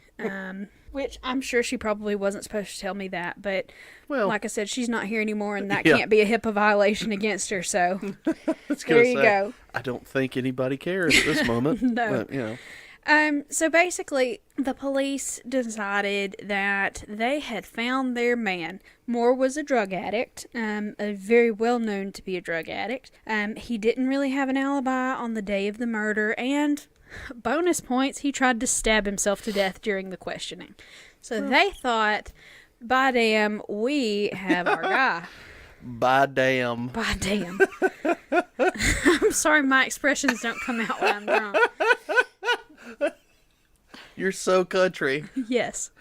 Which I'm sure she probably wasn't supposed to tell me that, but like I said, she's not here anymore, and that can't be a HIPAA violation against her, so there you go. I don't think anybody cares at this moment. No. But, so basically, the police decided that they had found their man. Moore was a drug addict, very well known to be a drug addict. He didn't really have an alibi on the day of the murder, and bonus points, he tried to stab himself to death during the questioning. So they thought, by damn, we have our guy. By damn. By damn. I'm sorry my expressions don't come out when I'm drunk. You're so country. Yes.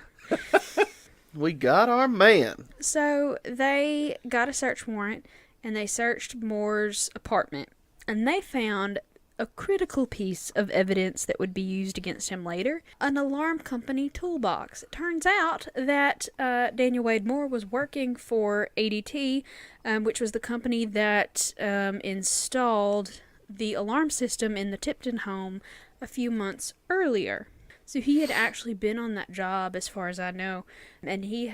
We got our man. So they got a search warrant and they searched Moore's apartment and they found a critical piece of evidence that would be used against him later, an alarm company toolbox. It turns out that Daniel Wade Moore was working for ADT, which was the company that installed the alarm system in the Tipton home a few months earlier. So he had actually been on that job, as far as I know, and he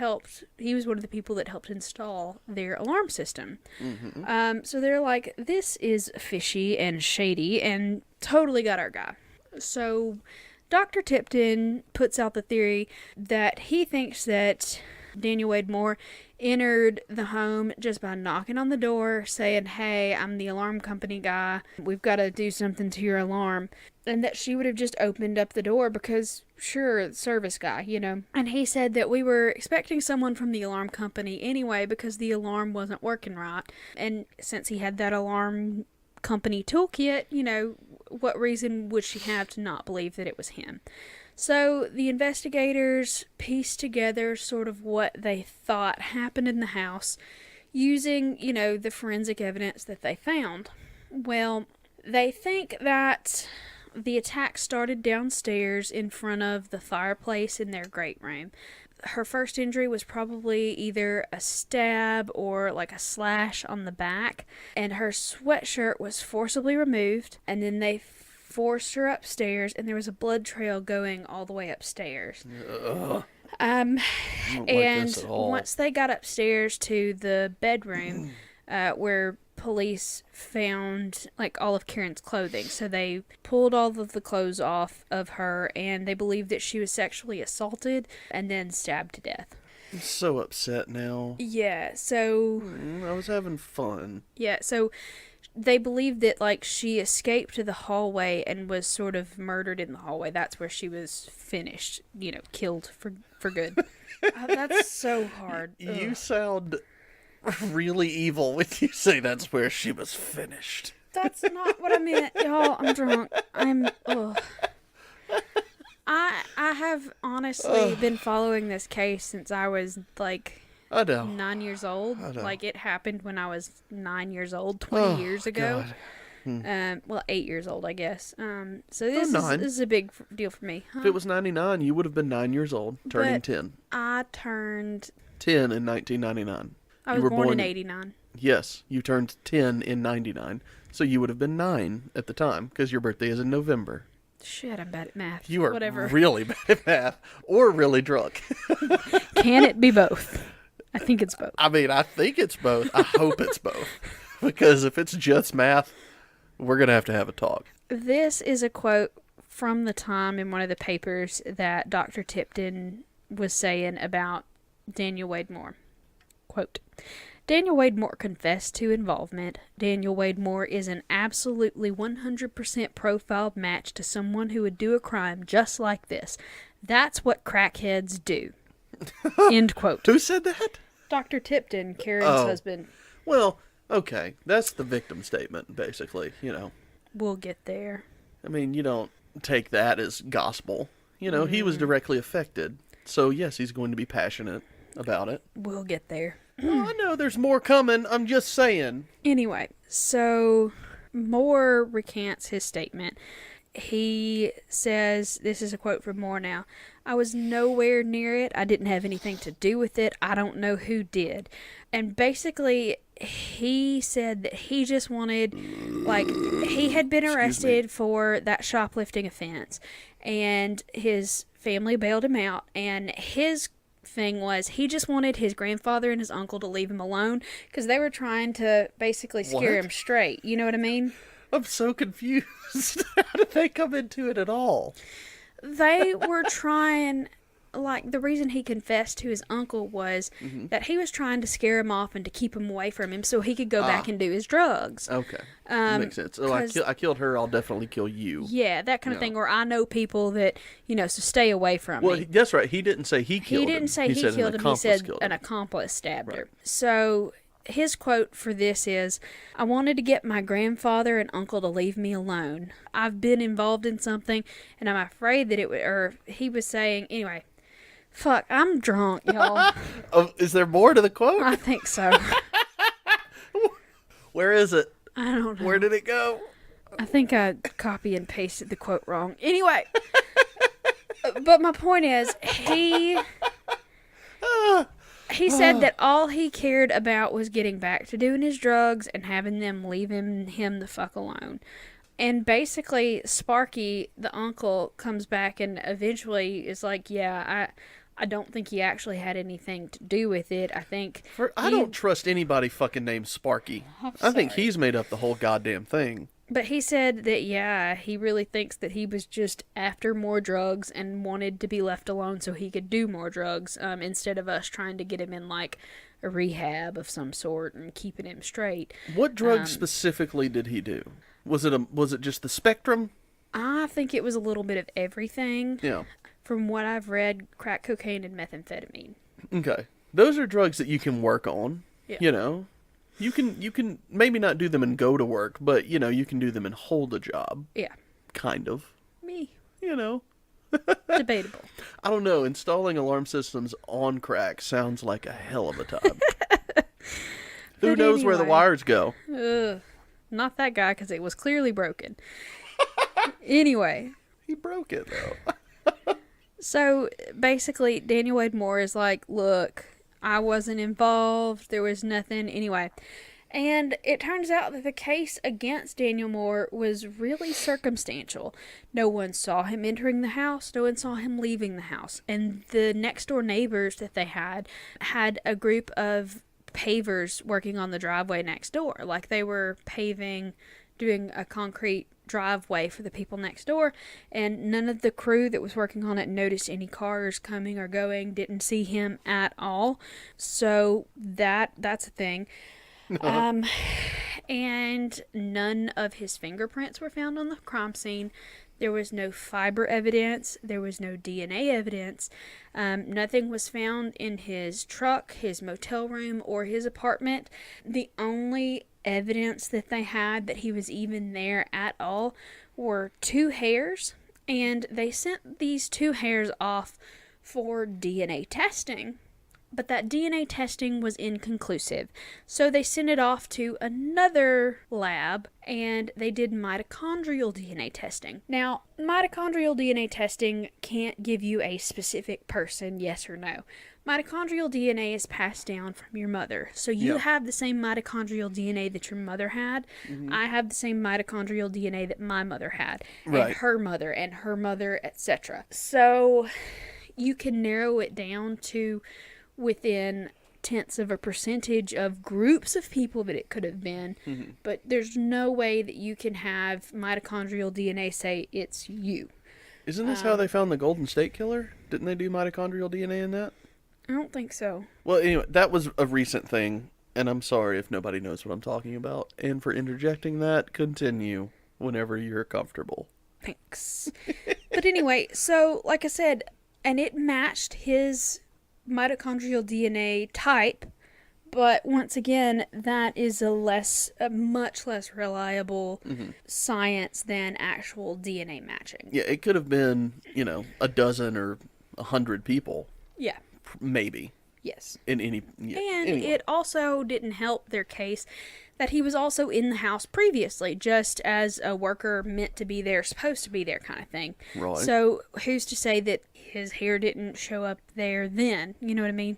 was one of the people that helped install their alarm system. Mm-hmm. So they're like, this is fishy and shady, and totally got our guy. So Dr. Tipton puts out the theory that he thinks that Daniel Wade Moore entered the home just by knocking on the door, saying, hey, I'm the alarm company guy. We've got to do something to your alarm. And that she would have just opened up the door because, sure, service guy, you know. And he said that we were expecting someone from the alarm company anyway because the alarm wasn't working right. And since he had that alarm company toolkit, you know, what reason would she have to not believe that it was him? So the investigators pieced together sort of what they thought happened in the house using, you know, the forensic evidence that they found. Well, they think that the attack started downstairs in front of the fireplace in their great room. Her first injury was probably either a stab or like a slash on the back, and her sweatshirt was forcibly removed, and then they forced her upstairs, and there was a blood trail going all the way upstairs. Ugh. And like this at all. once they got upstairs to the bedroom, where police found like all of Karen's clothing, so they pulled all of the clothes off of her, and they believed that she was sexually assaulted and then stabbed to death. I'm so upset now. Yeah, so I was having fun. yeah, so they believed that like she escaped to the hallway and was sort of murdered in the hallway. That's where she was finished, you know, killed for good. That's so hard. You sound really evil when you say that's where she was finished. That's not what I meant, y'all. I'm drunk. I have honestly been following this case since I was like I know. 9 years old. I know. Like it happened when I was 9 years old, 20 years ago. God. Well, 8 years old, I guess. So this is a big deal for me. If it was 99, you would have been 9 years old, turning But 10. I turned. 10 in 1999. I You was were born in 89. Yes, you turned 10 in 99. So you would have been 9 at the time, because your birthday is in November. Shit, I'm bad at math. You are Whatever. really bad at math, or really drunk. Can it be both? I think it's both. I mean, I think it's both. I hope it's both. Because if it's just math, we're going to have a talk. This is a quote from the time in one of the papers that Dr. Tipton was saying about Daniel Wade Moore. Quote, Daniel Wade Moore confessed to involvement. Daniel Wade Moore is an absolutely 100% profiled match to someone who would do a crime just like this. That's what crackheads do. End quote. Who said that? Dr. Tipton, Karen's husband. Well, okay. That's the victim statement, basically, you know. We'll get there. I mean, you don't take that as gospel. You know, he was directly affected. So, yes, he's going to be passionate about it. We'll get there. Oh, I know there's more coming. I'm just saying. Anyway, so Moore recants his statement. He says, this is a quote from Moore now, I was nowhere near it. I didn't have anything to do with it. I don't know who did. And basically, he said that he just wanted, like, he had been arrested for that shoplifting offense. And his family bailed him out. And his thing was he just wanted his grandfather and his uncle to leave him alone because they were trying to basically scare him straight. You know what I mean? I'm so confused. How did they come into it at all? They were trying, like, the reason he confessed to his uncle was that he was trying to scare him off and to keep him away from him so he could go back and do his drugs. Okay. Makes sense. Oh, I killed her, I'll definitely kill you. Yeah, that kind of thing. Or I know people that, you know, so stay away from me. That's right. He didn't say he killed him. He didn't say he killed him. He said an accomplice stabbed her. So his quote for this is, I wanted to get my grandfather and uncle to leave me alone. I've been involved in something, and I'm afraid that it would, or he was saying, anyway, fuck, I'm drunk, y'all. Is there more to the quote? I think so. Where is it? I don't know. Where did it go? I think I copy and pasted the quote wrong. Anyway, but my point is, he said that all he cared about was getting back to doing his drugs and having them leave him the fuck alone. And basically, Sparky, the uncle, comes back and eventually is like, yeah, I don't think he actually had anything to do with it. I think... I don't trust anybody fucking named Sparky. I think he's made up the whole goddamn thing. But he said that, yeah, he really thinks that he was just after more drugs and wanted to be left alone so he could do more drugs, instead of us trying to get him in, like, a rehab of some sort and keeping him straight. What drugs specifically did he do? Was it just the spectrum? I think it was a little bit of everything. Yeah. From what I've read, crack cocaine and methamphetamine. Okay. Those are drugs that you can work on. Yeah. You know? You can maybe not do them and go to work, but, you know, you can do them and hold a job. Yeah. Kind of. Me. You know. Debatable. I don't know. Installing alarm systems on crack sounds like a hell of a time. Who knows where the wires go? Not that guy, because it was clearly broken. Anyway. He broke it, though. So, basically, Daniel Wade Moore is like, look, I wasn't involved. There was nothing. Anyway. And it turns out that the case against Daniel Moore was really circumstantial. No one saw him entering the house. No one saw him leaving the house. And the next door neighbors that they had a group of pavers working on the driveway next door. Like they were paving, doing a concrete driveway for the people next door, and none of the crew that was working on it noticed any cars coming or going, didn't see him at all. So that's a thing. And none of his fingerprints were found on the crime scene. There was no fiber evidence. There was no DNA evidence. Nothing was found in his truck, his motel room, or his apartment. The only evidence that they had that he was even there at all were 2 hairs. And they sent these 2 hairs off for DNA testing. But that DNA testing was inconclusive. So they sent it off to another lab and they did mitochondrial DNA testing. Now, mitochondrial DNA testing can't give you a specific person, yes or no. Mitochondrial DNA is passed down from your mother. So you have the same mitochondrial DNA that your mother had. Mm-hmm. I have the same mitochondrial DNA that my mother had. Right. And her mother, etc. So you can narrow it down to within tenths of a percentage of groups of people that it could have been. Mm-hmm. But there's no way that you can have mitochondrial DNA say it's you. Isn't this how they found the Golden State Killer? Didn't they do mitochondrial DNA in that? I don't think so. Well, anyway, that was a recent thing, and I'm sorry if nobody knows what I'm talking about. And for interjecting that, continue whenever you're comfortable. Thanks. But anyway, so, like I said, and it matched his mitochondrial DNA type, but once again, that is a much less reliable science than actual DNA matching. Yeah, it could have been, a dozen or 100 people. Yeah. Maybe. Yes. Anyway. It also didn't help their case that he was also in the house previously, just as a worker meant to be there, supposed to be there kind of thing. Right. So who's to say that his hair didn't show up there then? You know what I mean?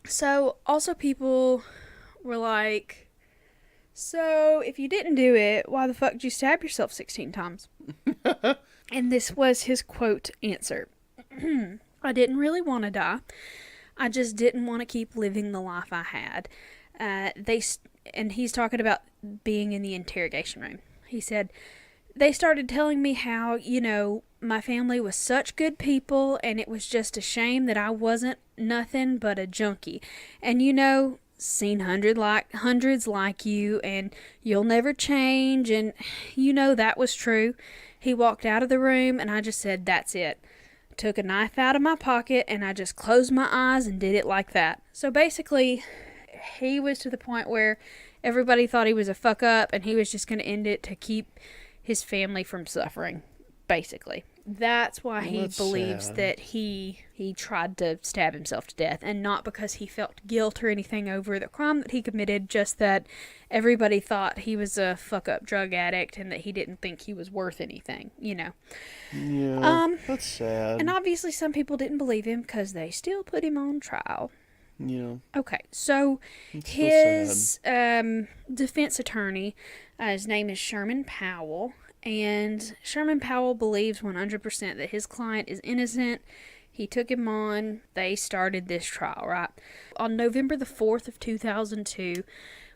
So also people were like, so if you didn't do it, why the fuck did you stab yourself 16 times? And this was his quote answer. I didn't really want to die. I just didn't want to keep living the life I had. And he's talking about being in the interrogation room. He said, they started telling me how, my family was such good people and it was just a shame that I wasn't nothing but a junkie. And seen hundreds like you and you'll never change. And that was true. He walked out of the room and I just said, that's it. Took a knife out of my pocket and I just closed my eyes and did it like that. So basically, he was to the point where everybody thought he was a fuck up and he was just going to end it to keep his family from suffering. basically. That's why he that's believes sad. that he tried to stab himself to death, and not because he felt guilt or anything over the crime that he committed, just that everybody thought he was a fuck-up drug addict and that he didn't think he was worth anything, you know. Yeah, that's sad. And obviously some people didn't believe him because they still put him on trial. Yeah. Okay, so It's his defense attorney, his name is Sherman Powell, and Sherman Powell believes 100% that his client is innocent. He took him on. They started this trial, right? On November the 4th of 2002,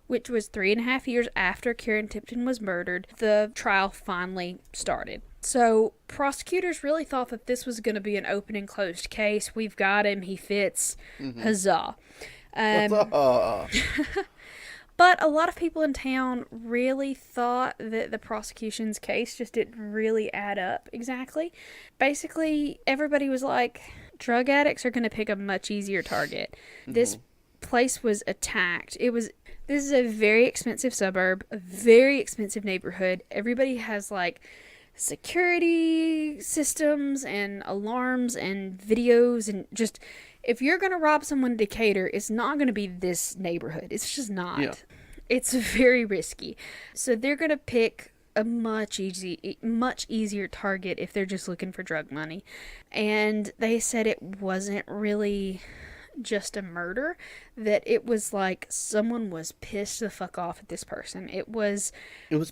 which was 3.5 years after Karen Tipton was murdered, the trial finally started. So prosecutors really thought that this was going to be an open and closed case. We've got him. He fits. Huzzah. But a lot of people in town really thought that the prosecution's case just didn't really add up exactly. Basically, everybody was like, drug addicts are going to pick a much easier target. This place was attacked. This is a very expensive suburb, a very expensive neighborhood. Everybody has like security systems and alarms and videos, and just, if you're going to rob someone in Decatur, it's not going to be this neighborhood. It's just not. Yeah. It's very risky. So they're going to pick a much easier target if they're just looking for drug money. And they said it wasn't really just a murder, that it was like someone was pissed the fuck off at this person. It was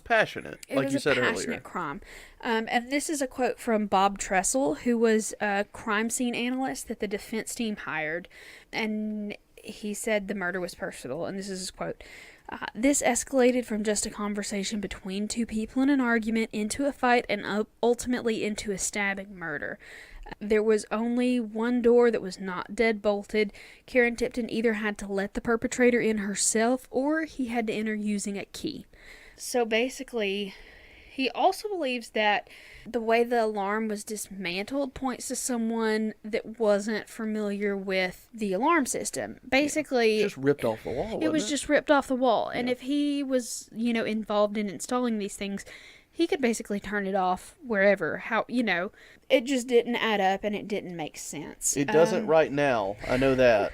passionate, like you said earlier. It was a passionate crime. And this is a quote from Bob Tressel, who was a crime scene analyst that the defense team hired. And he said the murder was personal. And this is his quote. This escalated from just a conversation between two people in an argument into a fight and ultimately into a stabbing murder. There was only one door that was not dead-bolted. Karen Tipton either had to let the perpetrator in herself or he had to enter using a key. So basically, he also believes that the way the alarm was dismantled points to someone that wasn't familiar with the alarm system. Basically, just ripped off the wall. It was just ripped off the wall. And if he was, involved in installing these things, he could basically turn it off wherever. It just didn't add up and it didn't make sense. It doesn't right now. I know that.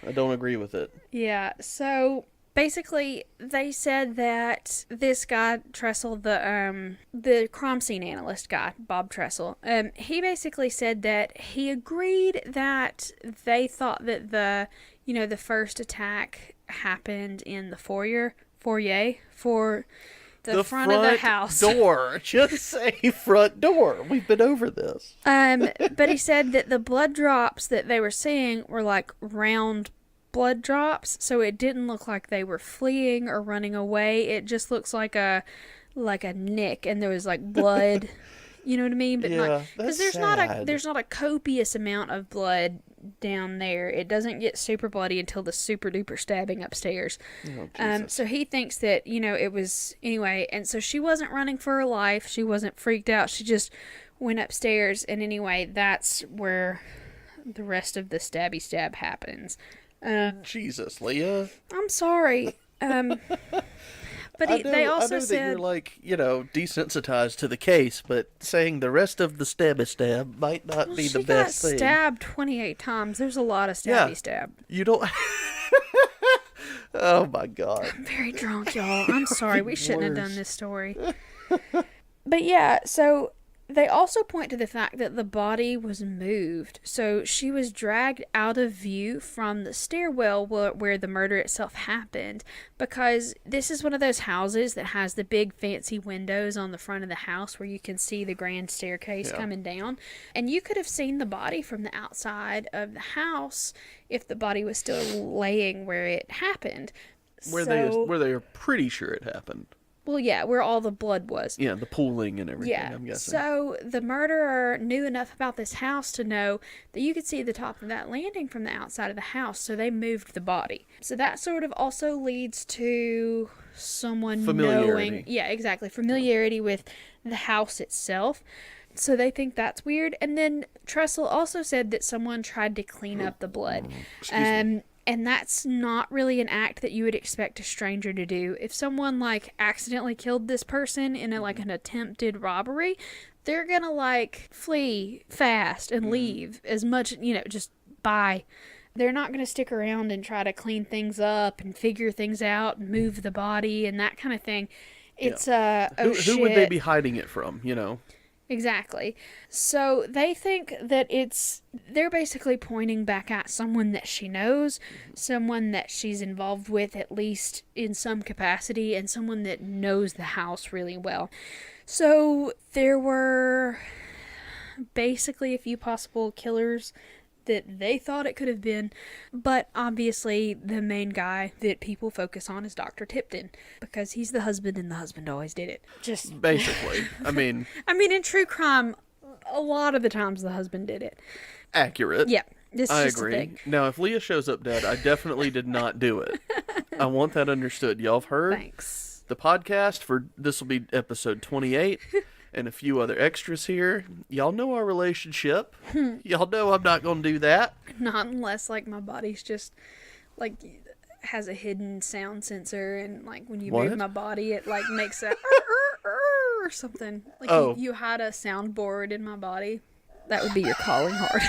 I don't agree with it. Yeah, so basically they said that this guy, Tressel, the crime scene analyst guy, Bob Tressel, he basically said that he agreed that they thought that the first attack happened in the foyer for the front of the house. Door. Just say front door. We've been over this. But he said that the blood drops that they were seeing were like round blood drops, so it didn't look like they were fleeing or running away. It just looks like a nick, and there was like blood. You know what I mean? But because there's not a copious amount of blood down there. It doesn't get super bloody until the super duper stabbing upstairs. So he thinks that it was anyway, and so she wasn't running for her life. She wasn't freaked out. She just went upstairs, and anyway, that's where the rest of the stabby stab happens. Jesus, Leah. I'm sorry. But they also said that you're desensitized to the case, but saying the rest of the stabby stab might not be the best thing. She got stabbed 28 times. There's a lot of stabby stab. You don't. Oh my God. I'm very drunk, y'all. I'm sorry. We shouldn't have done this story. But yeah, so they also point to the fact that the body was moved. So she was dragged out of view from the stairwell where the murder itself happened, because this is one of those houses that has the big fancy windows on the front of the house where you can see the grand staircase coming down. And you could have seen the body from the outside of the house if the body was still laying where it happened. Where they are pretty sure it happened. Well, yeah, where all the blood was. Yeah, the pooling and everything, yeah. I'm guessing. So the murderer knew enough about this house to know that you could see the top of that landing from the outside of the house, so they moved the body. So that sort of also leads to someone knowing... Yeah, exactly. Familiarity with the house itself. So they think that's weird. And then Tressel also said that someone tried to clean up the blood. Excuse me. And that's not really an act that you would expect a stranger to do. If someone accidentally killed this person in an attempted robbery, they're gonna like flee fast and leave as much, just bye. They're not gonna stick around and try to clean things up and figure things out and move the body and that kind of thing. It's Who would they be hiding it from, Exactly. So they think that they're basically pointing back at someone that she knows, someone that she's involved with at least in some capacity, and someone that knows the house really well. So there were basically a few possible killers that they thought it could have been, but obviously the main guy that people focus on is Dr. Tipton, because he's the husband and the husband always did it. Just basically. I mean, in true crime, a lot of the times the husband did it. Accurate. Yeah. I agree. Now, if Leah shows up dead, I definitely did not do it. I want that understood. Y'all have heard? Thanks. The podcast this will be episode 28. And a few other extras here. Y'all know our relationship. Y'all know I'm not going to do that. Not unless, like, my body's just, like, has a hidden sound sensor. And, like, when you move my body, it, like, makes a or something. Like, you had a soundboard in my body. That would be your calling heart.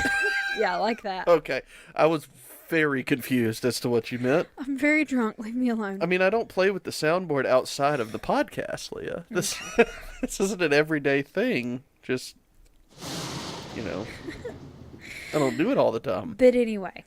Yeah, like that. Okay. I was very confused as to what you meant. I'm very drunk. Leave me alone. I mean, I don't play with the soundboard outside of the podcast, Leah. This isn't an everyday thing. Just, I don't do it all the time. But anyway.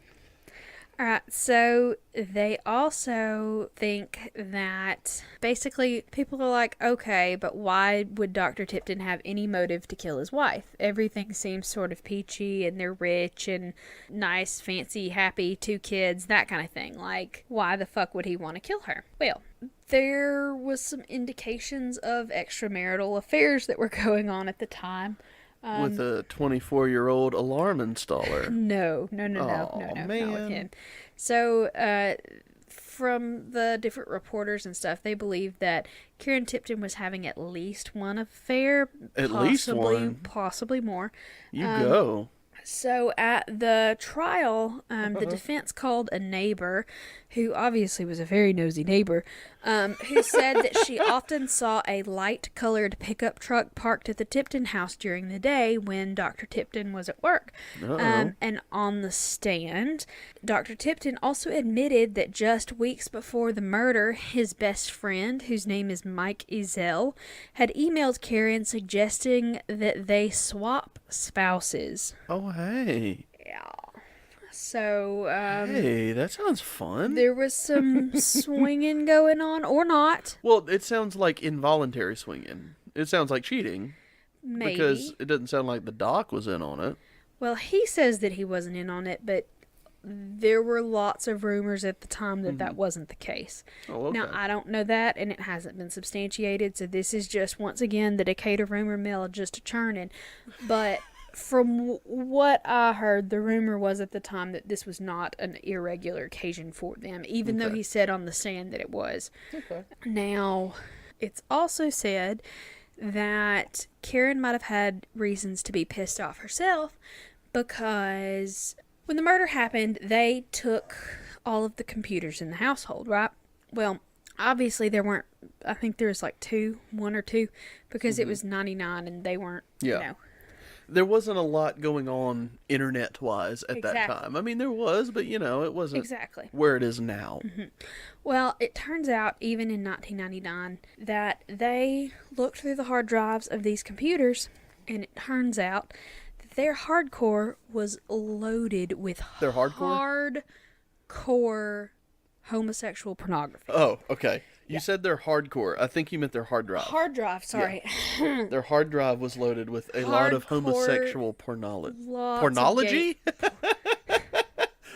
Alright, so they also think that basically people are like, okay, but why would Dr. Tipton have any motive to kill his wife? Everything seems sort of peachy and they're rich and nice, fancy, happy, 2 kids, that kind of thing. Like, why the fuck would he want to kill her? Well, there was some indications of extramarital affairs that were going on at the time. With a 24-year-old alarm installer. No, man. not with him. So, from the different reporters and stuff, they believe that Karen Tipton was having at least one affair. Possibly more. You go. So at the trial, the defense called a neighbor, who obviously was a very nosy neighbor, who said that she often saw a light-colored pickup truck parked at the Tipton house during the day when Dr. Tipton was at work. And on the stand, Dr. Tipton also admitted that just weeks before the murder, his best friend, whose name is Mike Ezel, had emailed Karen suggesting that they swap spouses. Oh, hey. Yeah. So, hey, that sounds fun. There was some swinging going on, or not. Well, it sounds like involuntary swinging. It sounds like cheating. Maybe. Because it doesn't sound like the doc was in on it. Well, he says that he wasn't in on it, but there were lots of rumors at the time that that wasn't the case. Oh, okay. Now, I don't know that, and it hasn't been substantiated, so this is just, once again, the Decatur rumor mill just a churning. But from what I heard, the rumor was at the time that this was not an irregular occasion for them, even though he said on the stand that it was. Okay. Now, it's also said that Karen might have had reasons to be pissed off herself, because when the murder happened, they took all of the computers in the household, right? Well, obviously there weren't, I think there was like one or two, because it was 99 and they weren't, There wasn't a lot going on internet-wise at that time. I mean, there was, but, it wasn't where it is now. Mm-hmm. Well, it turns out, even in 1999, that they looked through the hard drives of these computers, and it turns out that their hardcore was loaded with hardcore homosexual pornography. Oh, okay. You said they're hardcore. I think you meant their hard drive. Hard drive, sorry. Yeah. Their hard drive was loaded with a lot of homosexual pornology. Pornology?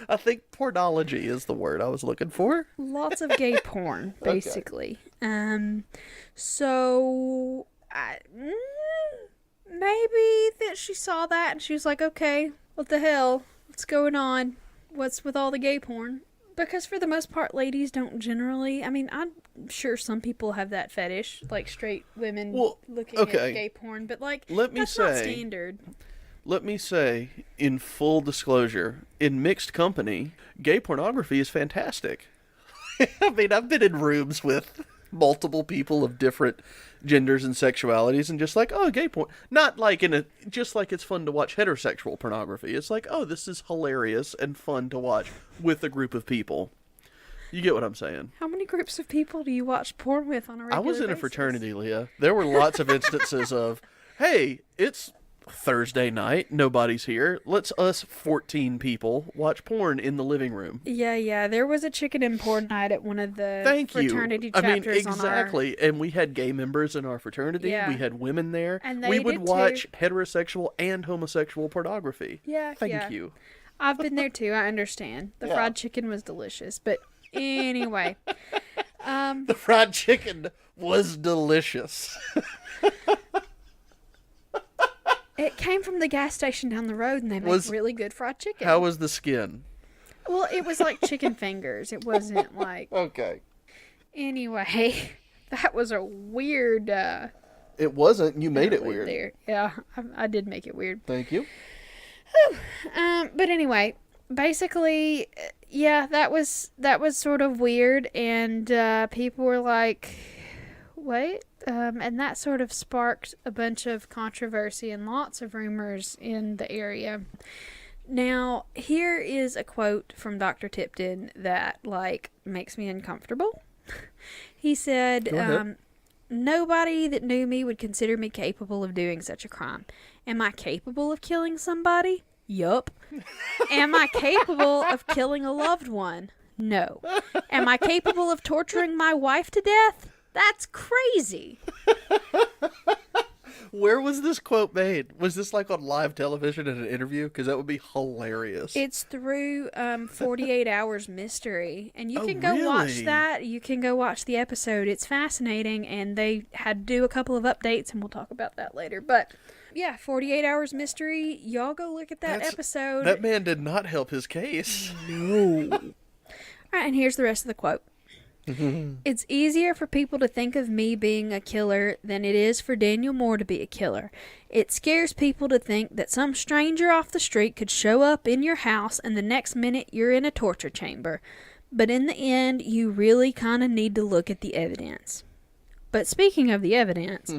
I think pornology is the word I was looking for. Lots of gay porn, basically. Okay. So, maybe that she saw that and she was like, okay, what the hell? What's going on? What's with all the gay porn? Because for the most part, ladies don't generally... I mean, I'm sure some people have that fetish, like straight women looking at gay porn, but that's not standard. Let me say, in full disclosure, in mixed company, gay pornography is fantastic. I mean, I've been in rooms with multiple people of different genders and sexualities, and just like, oh, gay porn. Not like just like it's fun to watch heterosexual pornography. It's like, oh, this is hilarious and fun to watch with a group of people. You get what I'm saying? How many groups of people do you watch porn with on a regular I was in a basis? fraternity, Leah. There were lots of instances of, hey, it's Thursday night, nobody's here. Let's us 14 people watch porn in the living room. Yeah. There was a chicken and porn night at one of the fraternity I mean, chapters exactly. And we had gay members in our fraternity. Yeah. We had women there. And they we would did watch too. heterosexual and homosexual pornography. Yeah, Thank you. I've been there too. I understand. The fried chicken was delicious, but anyway, The fried chicken was delicious. it came from the gas station down the road, and they make really good fried chicken. How was the skin? Well, it was like chicken fingers. It wasn't like. Okay. Anyway, that was a weird. It wasn't. You made it weird. There, yeah, I did make it weird. Thank you. But anyway, basically, yeah, that was sort of weird, and people were like, "Wait," and that sort of sparked a bunch of controversy and lots of rumors in the area. Now, here is a quote from Dr. Tipton that makes me uncomfortable. He said, Go ahead. "Nobody that knew me would consider me capable of doing such a crime. Am I capable of killing somebody? Yup. Am I capable of killing a loved one? No. Am I capable of torturing my wife to death? That's crazy." Where was this quote made? Was this like on live television in an interview? Because that would be hilarious. It's through 48 Hours Mystery, and you Oh, can go watch really? that. You can go watch the episode. It's fascinating, and they had to do a couple of updates, and we'll talk about that later. But yeah, 48 Hours Mystery. Y'all go look at that episode. That man did not help his case. No. All right, and here's the rest of the quote. "It's easier for people to think of me being a killer than it is for Daniel Moore to be a killer. It scares people to think that some stranger off the street could show up in your house and the next minute you're in a torture chamber. But in the end, you really kind of need to look at the evidence." But speaking of the evidence,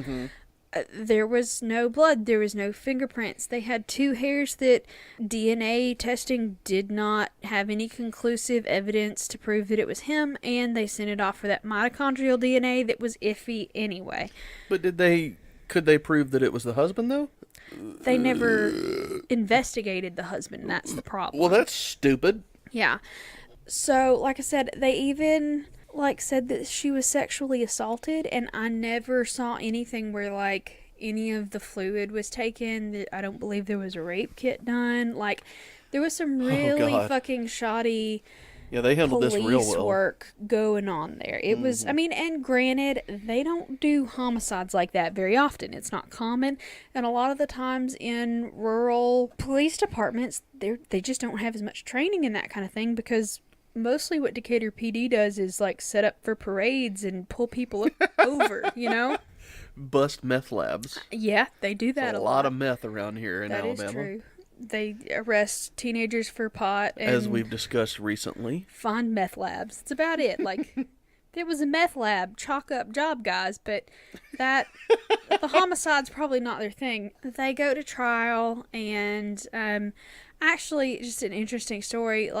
there was no blood, there was no fingerprints. They had 2 hairs that DNA testing did not have any conclusive evidence to prove that it was him, and they sent it off for that mitochondrial DNA that was iffy anyway. But could they prove that it was the husband, though? They never investigated the husband, that's the problem. Well, that's stupid. Yeah. So, like I said, they even said that she was sexually assaulted, and I never saw anything where any of the fluid was taken. I don't believe there was a rape kit done. There was some really fucking shoddy they handled this real police well. work going on there. It was, I mean, and granted, they don't do homicides like that very often. It's not common, and a lot of the times in rural police departments, they just don't have as much training in that kind of thing, because mostly what Decatur PD does is set up for parades and pull people over, Bust meth labs. Yeah, they do that There's a a lot of meth around here in That Alabama. is true. They arrest teenagers for pot and As we've discussed recently. find meth labs. That's about it. There was a meth lab, chalk up job, guys, but the homicide's probably not their thing. They go to trial, and actually, just an interesting story,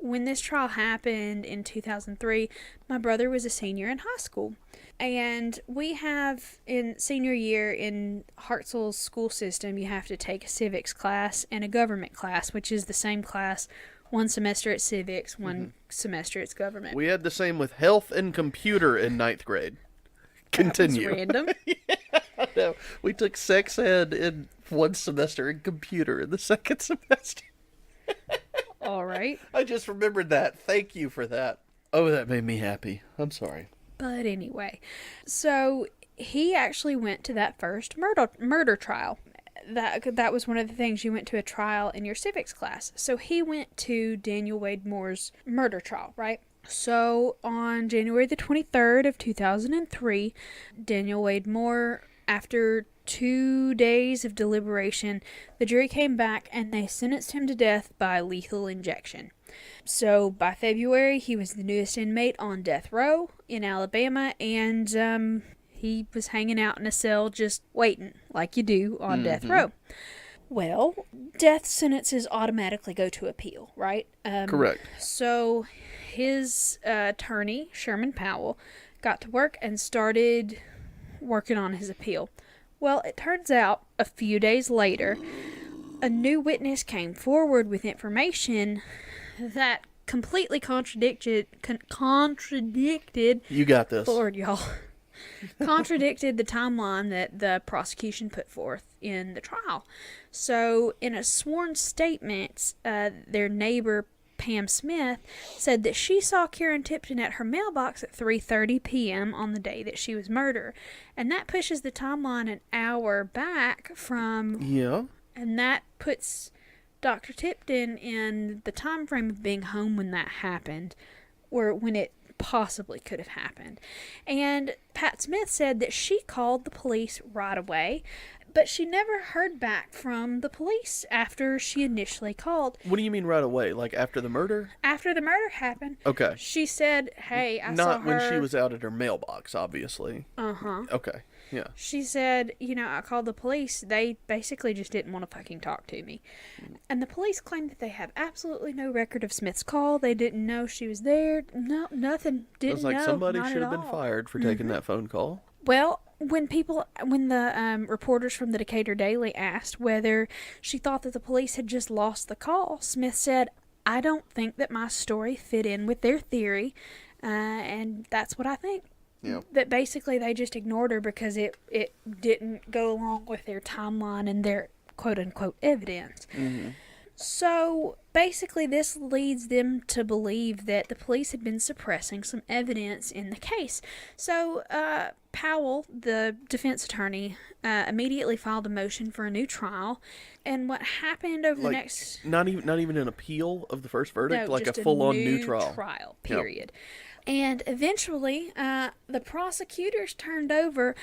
when this trial happened in 2003, my brother was a senior in high school. And we have, in senior year in Hartsell's school system, you have to take a civics class and a government class, which is the same class. One semester at civics, one semester it's government. We had the same with health and computer in 9th grade. Continue. That was random. No, we took sex ed in one semester and computer in the second semester. All right. I just remembered that. Thank you for that. Oh, that made me happy. I'm sorry. But anyway, so he actually went to that first murder trial. That was one of the things, you went to a trial in your civics class. So he went to Daniel Wade Moore's murder trial, right? So on January the 23rd of 2003, Daniel Wade Moore, after 2 days of deliberation, the jury came back and they sentenced him to death by lethal injection. So by February, he was the newest inmate on death row in Alabama, and he was hanging out in a cell just waiting, like you do on death row. Well, death sentences automatically go to appeal, right? Correct. So his attorney, Sherman Powell, got to work and started working on his appeal. Well, it turns out a few days later, a new witness came forward with information that completely contradicted. You got this. Lord, y'all. Contradicted the timeline that the prosecution put forth in the trial. So, in a sworn statement, their neighbor, Pam Smith, said that she saw Karen Tipton at her mailbox at 3:30 p.m. on the day that she was murdered. And that pushes the timeline an hour back from... Yeah. And that puts Dr. Tipton in the time frame of being home when that happened, or when it possibly could have happened. And Pat Smith said that she called the police right away, but she never heard back from the police after she initially called. What do you mean right away? Like after the murder? After the murder happened. Okay. She said, hey, I saw Not her. when she was out at her mailbox, obviously. Uh-huh. Okay. Yeah. She said, I called the police. They basically just didn't want to fucking talk to me. And the police claimed that they have absolutely no record of Smith's call. They didn't know she was there. No, nothing. Didn't know. It was like somebody not should at have been all. fired for taking that phone call. Well, when the reporters from the Decatur Daily asked whether she thought that the police had just lost the call, Smith said, I don't think that my story fit in with their theory, and that's what I think. Yeah. That basically they just ignored her because it didn't go along with their timeline and their quote-unquote evidence. Mm-hmm. So basically this leads them to believe that the police had been suppressing some evidence in the case. So Powell, the defense attorney, immediately filed a motion for a new trial. And what happened over the next... Not even an appeal of the first verdict? No, like just a full-on new trial. Period. Yep. And eventually, the prosecutors turned over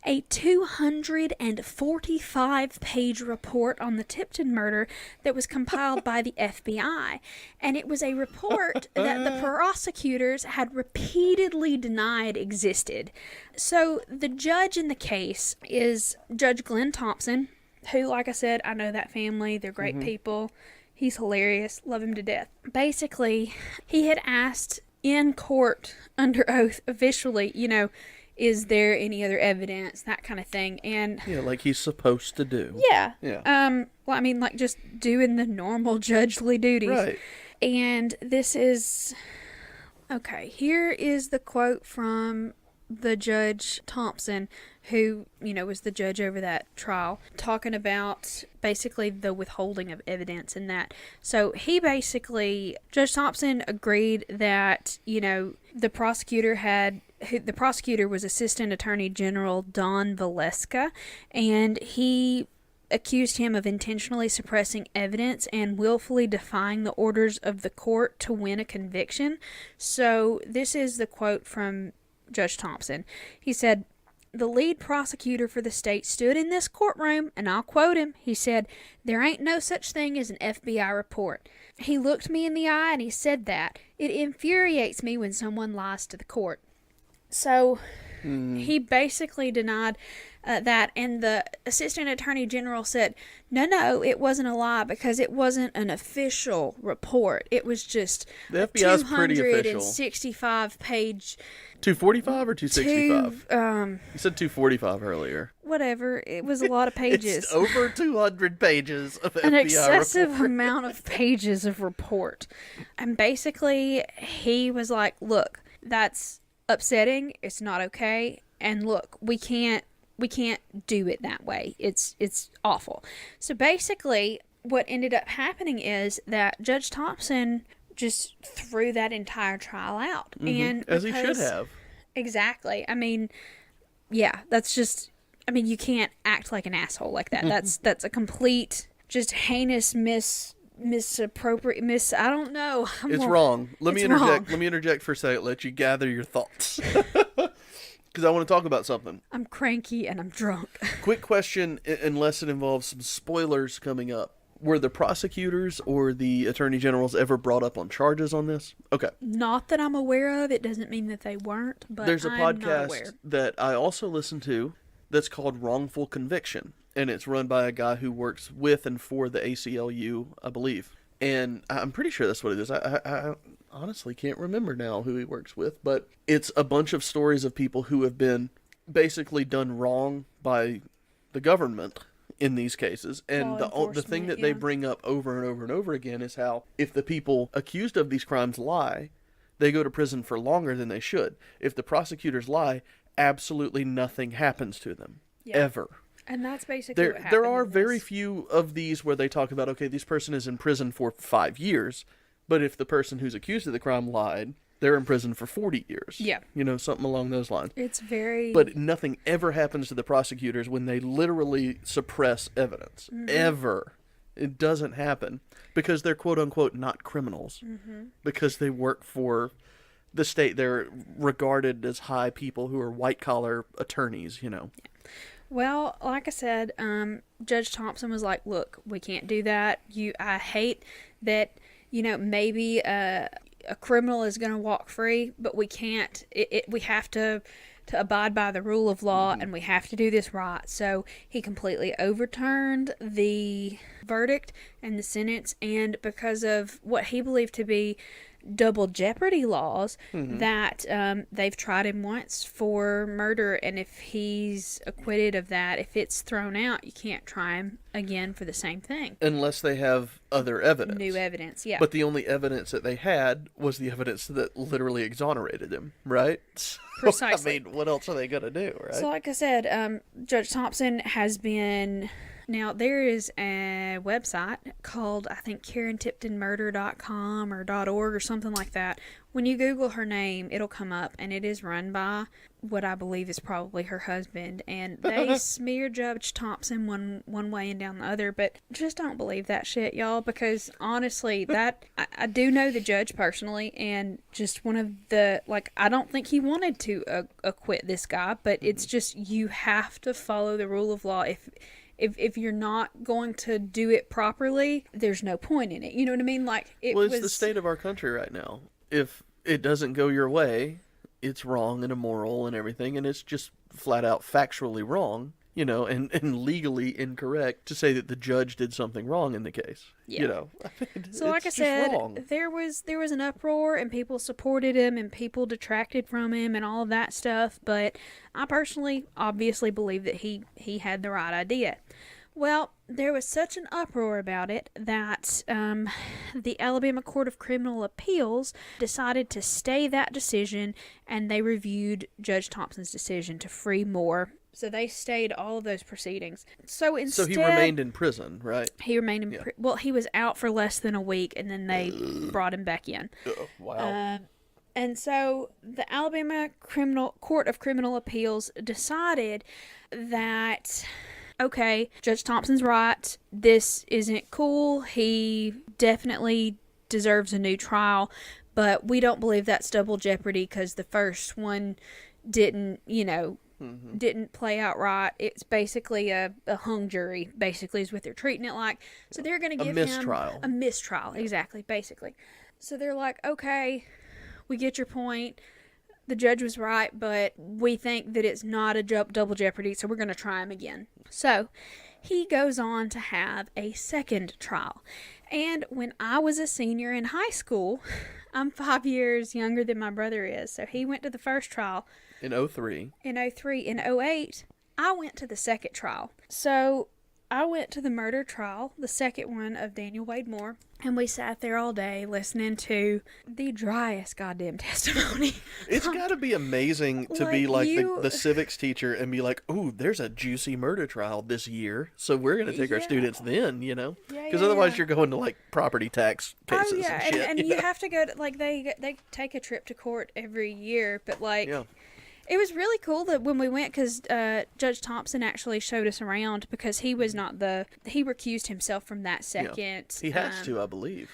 a 245-page report on the Tipton murder that was compiled by the FBI. And it was a report that the prosecutors had repeatedly denied existed. So the judge in the case is Judge Glenn Thompson, who, like I said, I know that family. They're great people. He's hilarious. Love him to death. Basically, he had asked... in court, under oath, officially, is there any other evidence, that kind of thing, and... Yeah, like he's supposed to do. Yeah. Yeah. Well, I mean, like, just doing the normal judgely duties. Right. And this is... Okay, here is the quote from the Judge Thompson, who, was the judge over that trial, talking about basically the withholding of evidence and that. So he basically, Judge Thompson agreed that, the prosecutor was Assistant Attorney General Don Valeska, and he accused him of intentionally suppressing evidence and willfully defying the orders of the court to win a conviction. So this is the quote from Judge Thompson. He said, the lead prosecutor for the state stood in this courtroom, and I'll quote him. He said, there ain't no such thing as an FBI report. He looked me in the eye and he said that. It infuriates me when someone lies to the court. So he basically denied that, and the Assistant Attorney General said, no, it wasn't a lie because it wasn't an official report. It was just the FBI's pretty official. 265-page... 245 or 265? You said 245 earlier. Whatever. It was a lot of pages. It's over 200 pages of FBI An excessive report. amount of pages of report. And basically, he was like, look, that's upsetting. It's not okay. And look, we can't do it that way. It's awful. So basically, what ended up happening is that Judge Thompson just threw that entire trial out. And as he should have. Exactly. I mean, yeah, that's just... I mean, you can't act like an asshole like that. That's a complete, just heinous misappropriate. I don't know. It's wrong. Let me interject. Wrong. Let me interject for a second. Let you gather your thoughts. Because I want to talk about something. I'm cranky and I'm drunk. Quick question, unless it involves some spoilers coming up. Were the prosecutors or the attorney generals ever brought up on charges on this? Okay. Not that I'm aware of. It doesn't mean that they weren't, but There's a I'm not aware. podcast that I also listen to that's called Wrongful Conviction, and it's run by a guy who works with and for the ACLU, I believe. And I'm pretty sure that's what it is. I honestly can't remember now who he works with, but it's a bunch of stories of people who have been basically done wrong by the government in these cases. And the thing that they bring up over and over and over again is how if the people accused of these crimes lie, they go to prison for longer than they should. If the prosecutors lie, absolutely nothing happens to them. Yeah. Ever. And that's basically what happened. There are very few of these where they talk about, okay, this person is in prison for 5 years, but if the person who's accused of the crime lied, they're in prison for 40 years. Yeah. You know, something along those lines. It's very... But nothing ever happens to the prosecutors when they literally suppress evidence. Mm-hmm. Ever. It doesn't happen. Because they're quote-unquote not criminals. Mm-hmm. Because they work for the state. They're regarded as high people who are white-collar attorneys, you know. Yeah. Well, like I said, Judge Thompson was like, look, we can't do that. I hate that, you know, maybe a criminal is going to walk free, but we can't. We have to abide by the rule of law, mm-hmm. and we have to do this right. So he completely overturned the verdict and the sentence, and because of what he believed to be double jeopardy laws, mm-hmm. that they've tried him once for murder, and if he's acquitted of that, if it's thrown out, you can't try him again for the same thing. Unless they have other evidence. New evidence, yeah. But the only evidence that they had was the evidence that literally exonerated him, right? Precisely. I mean, what else are they going to do, right? So like I said, Judge Thompson has been... Now, there is a website called, I think, KarenTiptonMurder.com or .org or something like that. When you Google her name, it'll come up, and it is run by what I believe is probably her husband. And they smear Judge Thompson one way and down the other, but just don't believe that shit, y'all, because honestly, I do know the judge personally, and just one of the, like, I don't think he wanted to acquit this guy, but it's just, you have to follow the rule of law. If you're not going to do it properly, there's no point in it. You know what I mean? Like, it's the state of our country right now. If it doesn't go your way, it's wrong and immoral and everything, and it's just flat out factually wrong, you know, and legally incorrect to say that the judge did something wrong in the case. Yeah. You know, so like I said, there was an uproar, and people supported him, and people detracted from him, and all of that stuff. But I personally, obviously, believe that he had the right idea. Well, there was such an uproar about it that the Alabama Court of Criminal Appeals decided to stay that decision, and they reviewed Judge Thompson's decision to free Moore. So they stayed all of those proceedings. So instead... So he remained in prison, right? He remained in prison. Well, he was out for less than a week, and then they brought him back in. Wow. And so the Alabama Court of Criminal Appeals decided that, okay, Judge Thompson's right. This isn't cool. He definitely deserves a new trial, but we don't believe that's double jeopardy because the first one didn't, you know... Mm-hmm. Didn't play out right. It's basically a hung jury, basically, is what they're treating it like. So they're going to give him a mistrial, exactly, basically. So they're like, okay, we get your point. The judge was right, but we think that it's not a double jeopardy, so we're going to try him again. So he goes on to have a second trial. And when I was a senior in high school, I'm 5 years younger than my brother is, so he went to the first trial. In 03. In 03. In 08, I went to the second trial. So I went to the murder trial, the second one of Daniel Wade Moore, and we sat there all day listening to the driest goddamn testimony. It's got to be amazing to be like the civics teacher and be like, ooh, there's a juicy murder trial this year, so we're going to take our students then, you know? Because otherwise you're going to like property tax cases and shit. And you have to go to, like, they take a trip to court every year, but like... Yeah. It was really cool that when we went, because Judge Thompson actually showed us around, because he was not he recused himself from that second. Yeah. He has to, I believe.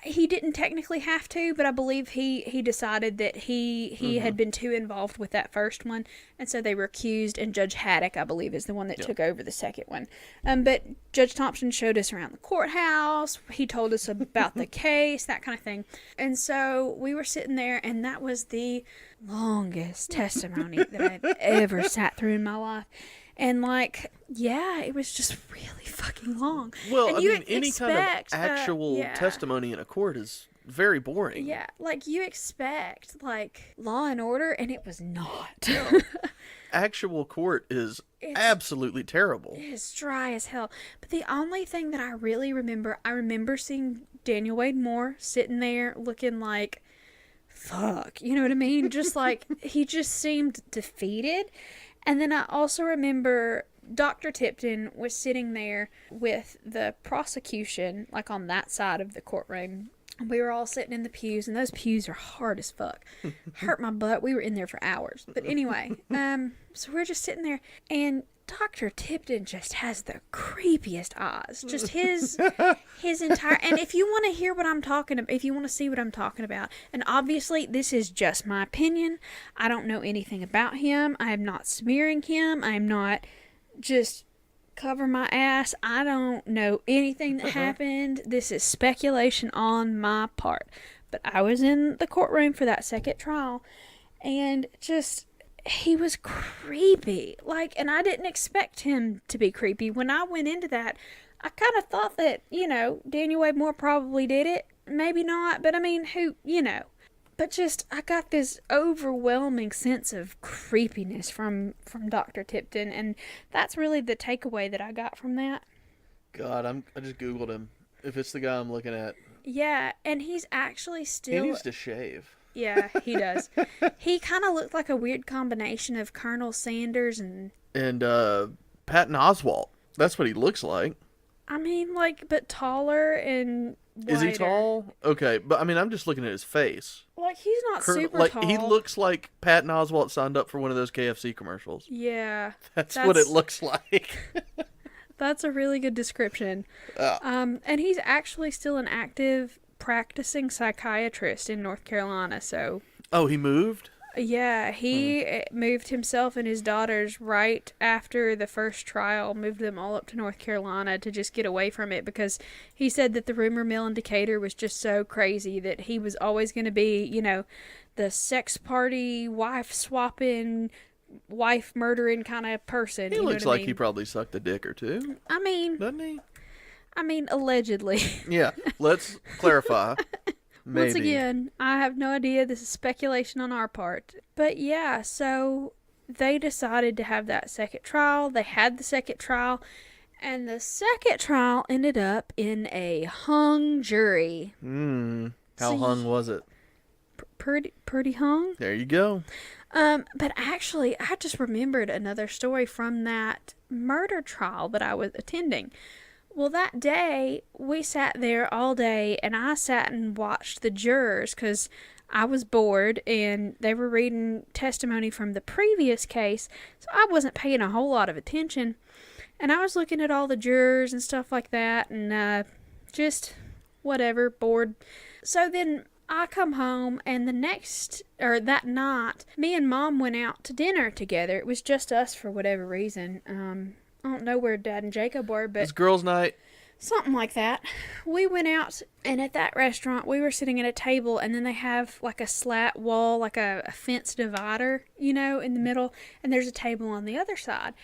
he didn't technically have to, but I believe he decided that he had been too involved with that first one, and so they were recused, and Judge Haddock, I believe, is the one that took over the second one. But Judge Thompson showed us around the courthouse. He told us about the case, that kind of thing. And so we were sitting there, and that was the longest testimony that I've ever sat through in my life. And, like, yeah, it was just really fucking long. Well, and I you mean, any kind of actual testimony in a court is very boring. Yeah, like, you expect, like, Law and Order, and it was not. No. Actual court is absolutely terrible. It's dry as hell. But the only thing that I really remember, I remember seeing Daniel Wade Moore sitting there looking like, fuck, you know what I mean? Just like, he just seemed defeated. And then I also remember Dr. Tipton was sitting there with the prosecution, like on that side of the courtroom. We were all sitting in the pews, and those pews are hard as fuck. Hurt my butt. We were in there for hours. But anyway, so we're just sitting there, and Dr. Tipton just has the creepiest eyes. Just his entire... And if you want to hear what I'm talking about, if you want to see what I'm talking about, and obviously this is just my opinion. I don't know anything about him. I am not smearing him. I am not just cover my ass. I don't know anything that happened. This is speculation on my part. But I was in the courtroom for that second trial, and just... he was creepy. Like, and I didn't expect him to be creepy. When I went into that, I kind of thought that, you know, Daniel Wade Moore probably did it. Maybe not, but I mean, who, you know. But just, I got this overwhelming sense of creepiness from Dr. Tipton, and that's really the takeaway that I got from that. God, I just Googled him. If it's the guy I'm looking at. Yeah, and he's actually still... he needs to shave. Yeah, he does. He kind of looked like a weird combination of Colonel Sanders and Patton Oswalt. That's what he looks like. I mean, like, but taller and wider. Is he tall? Okay, but I mean, I'm just looking at his face. Like, he's not super tall. He looks like Patton Oswalt signed up for one of those KFC commercials. Yeah. That's what it looks like. That's a really good description. And he's actually still an active practicing psychiatrist in North Carolina, so... Oh, he moved? Yeah, he moved himself and his daughters right after the first trial, moved them all up to North Carolina to just get away from it, because he said that the rumor mill in Decatur was just so crazy that he was always going to be, you know, the sex party, wife-swapping, wife-murdering kind of person. He looks like he probably sucked a dick or two. I mean... doesn't he? I mean, allegedly. Yeah, let's clarify. Maybe. Once again, I have no idea. This is speculation on our part. But yeah, so they decided to have that second trial. They had the second trial. And the second trial ended up in a hung jury. How hung was it? Pretty hung. There you go. But actually, I just remembered another story from that murder trial that I was attending. Well, that day, we sat there all day, and I sat and watched the jurors because I was bored, and they were reading testimony from the previous case, so I wasn't paying a whole lot of attention. And I was looking at all the jurors and stuff like that, and just whatever, bored. So then I come home, and that night, me and Mom went out to dinner together. It was just us for whatever reason. I don't know where Dad and Jacob were, but... It's girls' night. Something like that. We went out, and at that restaurant, we were sitting at a table, and then they have, like, a slat wall, like a fence divider, you know, in the middle, and there's a table on the other side.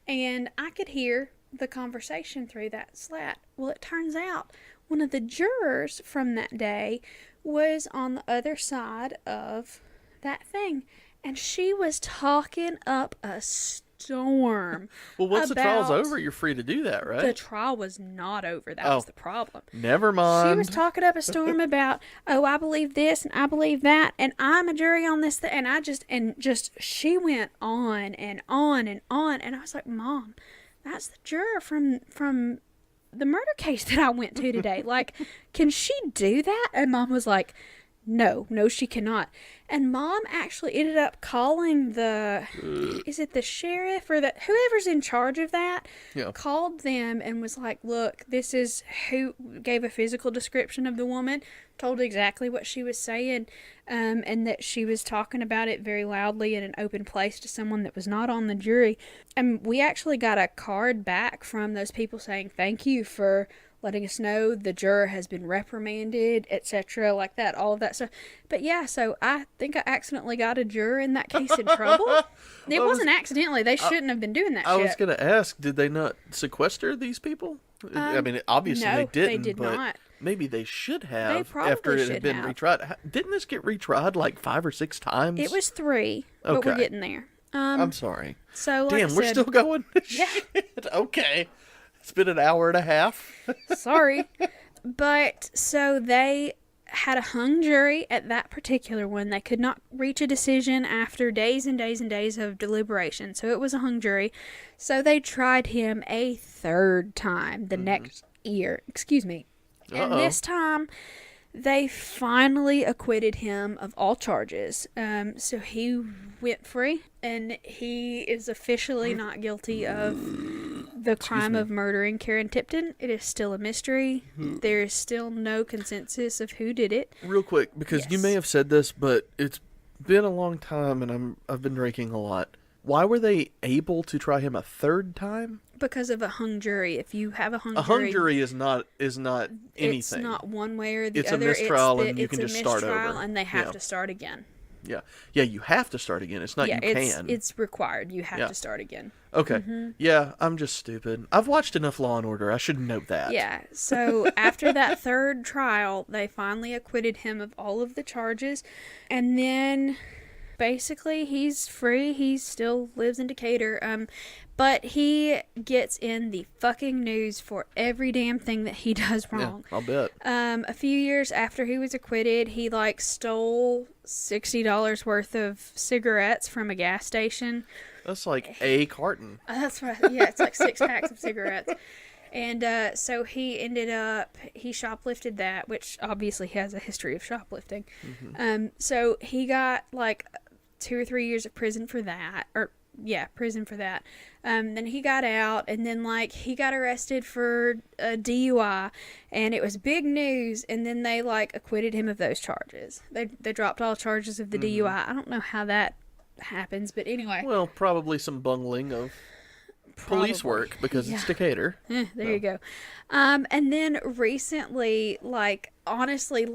And I could hear the conversation through that slat. Well, it turns out one of the jurors from that day was on the other side of that thing, and she was talking up a storm. Well, once the trial's over, you're free to do that, right? The trial was not over. That was the problem. Never mind. She was talking up a storm about, oh, I believe this and I believe that, and I'm a jury on this thing, and she went on and on and on, and I was like, Mom, that's the juror from the murder case that I went to today. Like, can she do that? And Mom was like, No, she cannot. And Mom actually ended up calling is it the sheriff or whoever's in charge of that? Yeah. Called them and was like, look, this is who gave a physical description of the woman, told exactly what she was saying, and that she was talking about it very loudly in an open place to someone that was not on the jury. And we actually got a card back from those people saying, thank you for letting us know the juror has been reprimanded, etc., like that, all of that stuff. But yeah, so I think I accidentally got a juror in that case in trouble. It wasn't accidentally. They shouldn't have been doing that shit. I was going to ask, did they not sequester these people? I mean, obviously no, they didn't, they did but not. maybe they should have They probably after it should had been have. retried. Didn't this get retried like 5 or 6 times? It was 3, but we're Okay. getting there. I'm sorry. So, like Damn, I we're said, still going? Yeah. Shit, okay. It's been an hour and a half. Sorry. But so they had a hung jury at that particular one. They could not reach a decision after days and days and days of deliberation. So it was a hung jury. So they tried him a 3rd time the next year. Excuse me. And this time they finally acquitted him of all charges. So he went free, and he is officially not guilty of the crime of murdering Karen Tipton. It is still a mystery. There is still no consensus of who did it. Real quick, because you Yes. may have said this, but it's been a long time, and I've been drinking a lot. Why were they able to try him a 3rd time? Because of a hung jury. If you have a hung A jury, hung jury is not anything. it's not one way or the It's a other. mistrial, and you can it's just a start mistrial, over. and they have Yeah. to start again. Yeah, you have to start again. It's not you can. It's required. You have Yeah. to start again. Okay. Yeah, I'm just stupid. I've watched enough Law and Order. I should know that. Yeah, so after that 3rd trial, they finally acquitted him of all of the charges, and then basically he's free. He still lives in Decatur, but he gets in the fucking news for every damn thing that he does wrong. Yeah, I'll bet. A few years after he was acquitted, he stole $60 worth of cigarettes from a gas station. That's like a carton. That's right. Yeah, it's like 6 packs of cigarettes. And so he shoplifted that, which obviously has a history of shoplifting. So he got 2 or 3 years of prison for that, prison for that. Then he got out, and then he got arrested for a DUI, and it was big news. And then they acquitted him of those charges. They dropped all charges of the DUI. I don't know how that happens, but anyway. Well, probably some bungling of police work because it's Decatur. There you go. And then recently, honestly,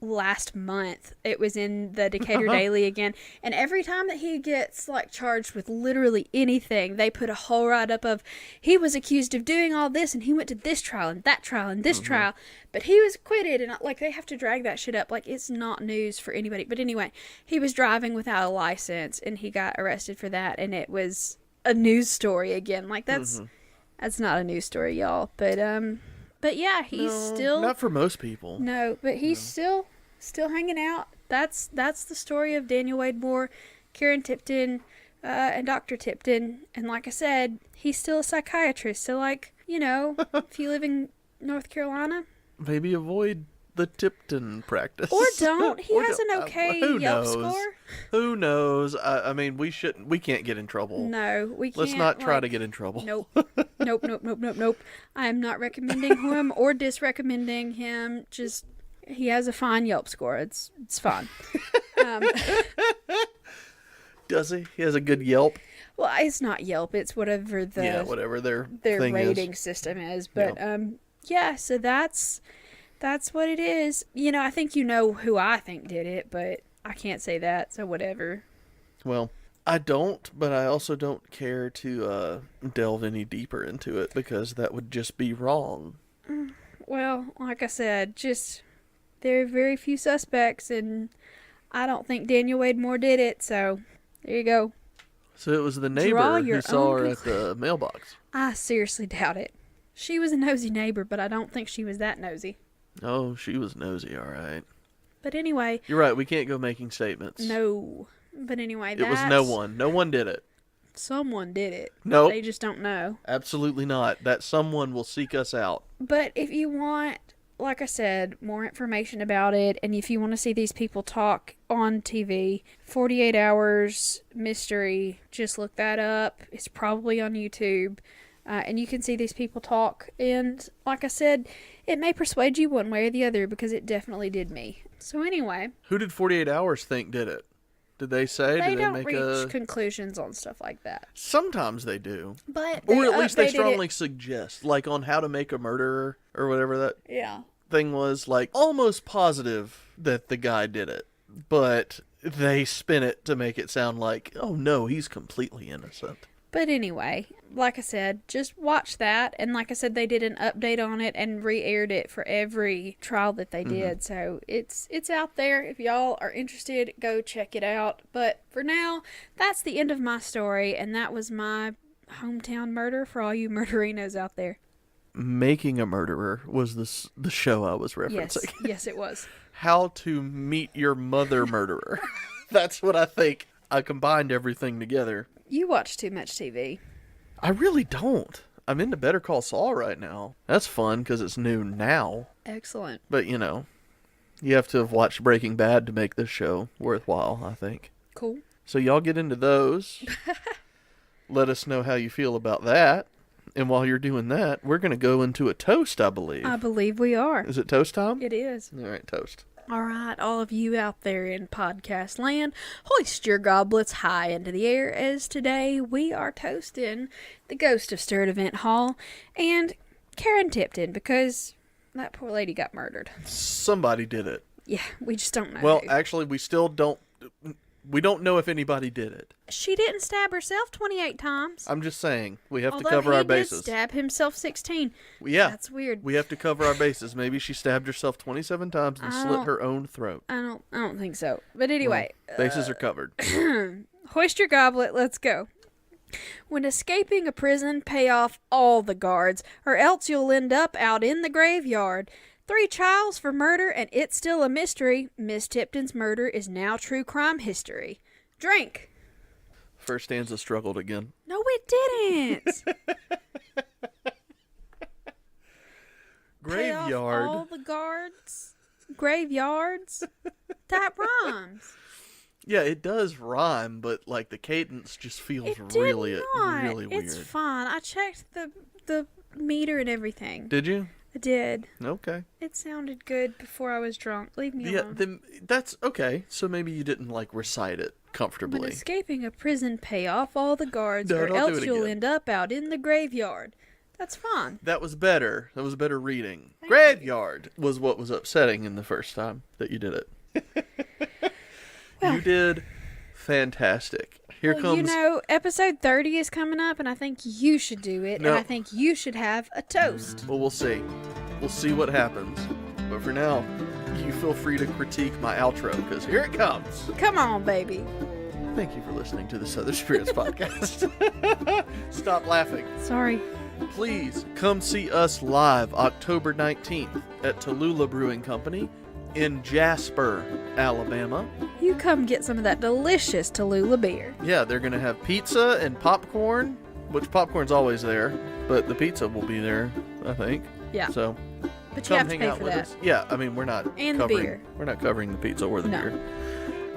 last month, it was in the Decatur Daily again, and every time that he gets charged with literally anything, they put a whole write-up of he was accused of doing all this, and he went to this trial and that trial and this trial, but he was acquitted, and they have to drag that shit up it's not news for anybody. But anyway, he was driving without a license, and he got arrested for that, and it was a news story again. That's not a news story, y'all, but yeah, he's still not for most people. No, but he's still hanging out. That's the story of Daniel Wade Moore, Karen Tipton, and Dr. Tipton. And like I said, he's still a psychiatrist. So if you live in North Carolina, Maybe avoid the Tipton practice. or don't. He has an okay who Yelp knows? score. Who knows? I mean, we can't get in trouble. No, we can't. Let's not try to get in trouble. Nope. Nope. I am not recommending him or disrecommending him. Just, he has a fine Yelp score. It's fine. Does he? He has a good Yelp. Well, it's not Yelp. It's whatever Whatever their thing rating is. system is. But so that's what it is. I think you know who I think did it, but I can't say that. So whatever. Well, I don't, but I also don't care to delve any deeper into it because that would just be wrong. Well, like I said, there are very few suspects, and I don't think Daniel Wade Moore did it. So there you go. So it was the neighbor who saw own her at the mailbox. I seriously doubt it. She was a nosy neighbor, but I don't think she was that nosy. Oh, she was nosy, all right. But anyway. You're right, we can't go making statements. No. But anyway, it was no one. No one did it. Someone did it. Nope. They just don't know. Absolutely not. That someone will seek us out. But if you want like I said, more information about it, and if you want to see these people talk on TV, 48 Hours Mystery, just look that up. It's probably on YouTube. And you can see these people talk. And like I said, it may persuade you one way or the other, because it definitely did me. So anyway. Who did 48 Hours think did it? Did they say? They did don't they make reach conclusions on stuff like that. Sometimes they do. But or at least they strongly suggest. Like on How to Make a Murderer or whatever that thing was. Like almost positive that the guy did it. But they spin it to make it sound like, oh no, he's completely innocent. But anyway, like I said, just watch that. And like I said, they did an update on it and re-aired it for every trial that they did. So it's out there. If y'all are interested, go check it out. But for now, that's the end of my story. And that was my hometown murder for all you murderinos out there. Making a Murderer was the show I was referencing. Yes, it was. How to Meet Your Mother Murderer. That's what I think. I combined everything together. You watch too much TV. I really don't. I'm into Better Call Saul right now. That's fun because it's new now. Excellent. But, you know, you have to have watched Breaking Bad to make this show worthwhile, I think. Cool. So y'all get into those. Let us know how you feel about that. And while you're doing that, we're going to go into a toast, I believe. I believe we are. Is it toast time? It is. All right, toast. All right, all of you out there in podcast land, hoist your goblets high into the air, as today we are toasting the ghost of Sturdivant Hall and Karen Tipton, because that poor lady got murdered. Somebody did it. Yeah, we just don't know. Well, who. actually, we don't know if anybody did it. She didn't stab herself 28 times. I'm just saying, we have Although to cover our he bases. did stab himself 16. Yeah. That's weird. We have to cover our bases. Maybe she stabbed herself 27 times and slit her own throat. I don't think so. But anyway. Well, bases are covered. Hoist your goblet, let's go. When escaping a prison, pay off all the guards, or else you'll end up out in the graveyard. 3 trials for murder, and it's still a mystery. Miss Tipton's murder is now true crime history. Drink. First stanza struggled again. No, it didn't. Graveyard. Pay off all the guards. Graveyards. That rhymes. Yeah, it does rhyme, but like the cadence just feels It really did not. weird. It's fine. I checked the meter and everything. Did you? I did. Okay. It sounded good before I was drunk. Leave me alone. Then that's okay. So maybe you didn't like recite it comfortably. When escaping a prison, pay off all the guards, No, or I'll do else it you'll again. end up out in the graveyard. That's fine. That was better. That was better reading. Thank Graveyard was what was upsetting in the first time that you did it. You did fantastic. Here comes... You know, episode 30 is coming up, and I think you should do it, No. and I think you should have a toast. Well, we'll see. We'll see what happens. But for now, you feel free to critique my outro, because here it comes. Come on, baby. Thank you for listening to the Southern Spirits Podcast. Stop laughing. Sorry. Please come see us live October 19th at Tallulah Brewing Company in Jasper, Alabama. You come get some of that delicious Tallulah beer. Yeah, they're going to have pizza and popcorn, which popcorn's always there, but the pizza will be there, I think. Yeah. So But you come have to hang pay out for with that. us. Yeah, I mean, we're not And the covering beer. We're not covering the pizza or the No. beer.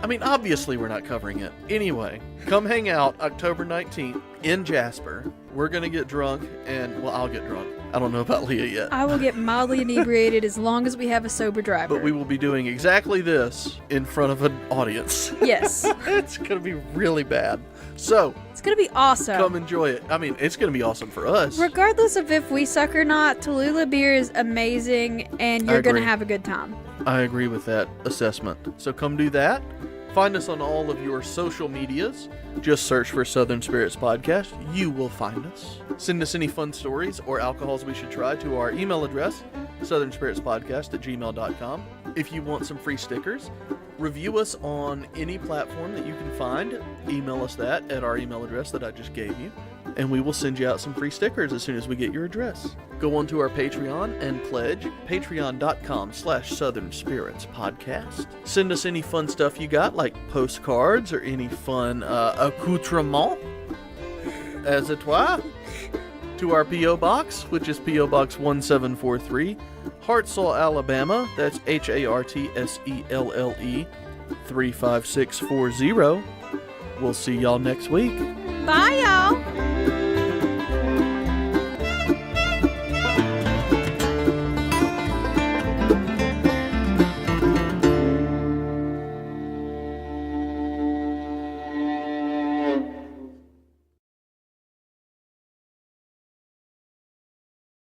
I mean, obviously we're not covering it. Anyway, come hang out October 19th in Jasper. We're going to get drunk, and, well, I'll get drunk. I don't know about Leah yet. I will get mildly inebriated as long as we have a sober driver. But we will be doing exactly this in front of an audience. Yes. It's going to be really bad. So, It's going to be awesome. come enjoy it. I mean, it's going to be awesome for us. Regardless of if we suck or not, Tallulah beer is amazing, and I you're going to agree. have a good time. I agree with that assessment. So come do that. Find us on all of your social medias. Just search for Southern Spirits Podcast. You will find us. Send us any fun stories or alcohols we should try to our email address, southernspiritspodcast@gmail.com. If you want some free stickers, review us on any platform that you can find. Email us that at our email address that I just gave you, and we will send you out some free stickers as soon as we get your address. Go on to our Patreon and pledge, patreon.com/Southern Spirits Podcast. Send us any fun stuff you got, like postcards or any fun accoutrement. As a toi. to our P.O. Box, which is P.O. Box 1743, Hartselle, Alabama. That's HARTSELLE 35640. We'll see y'all next week. Bye, y'all.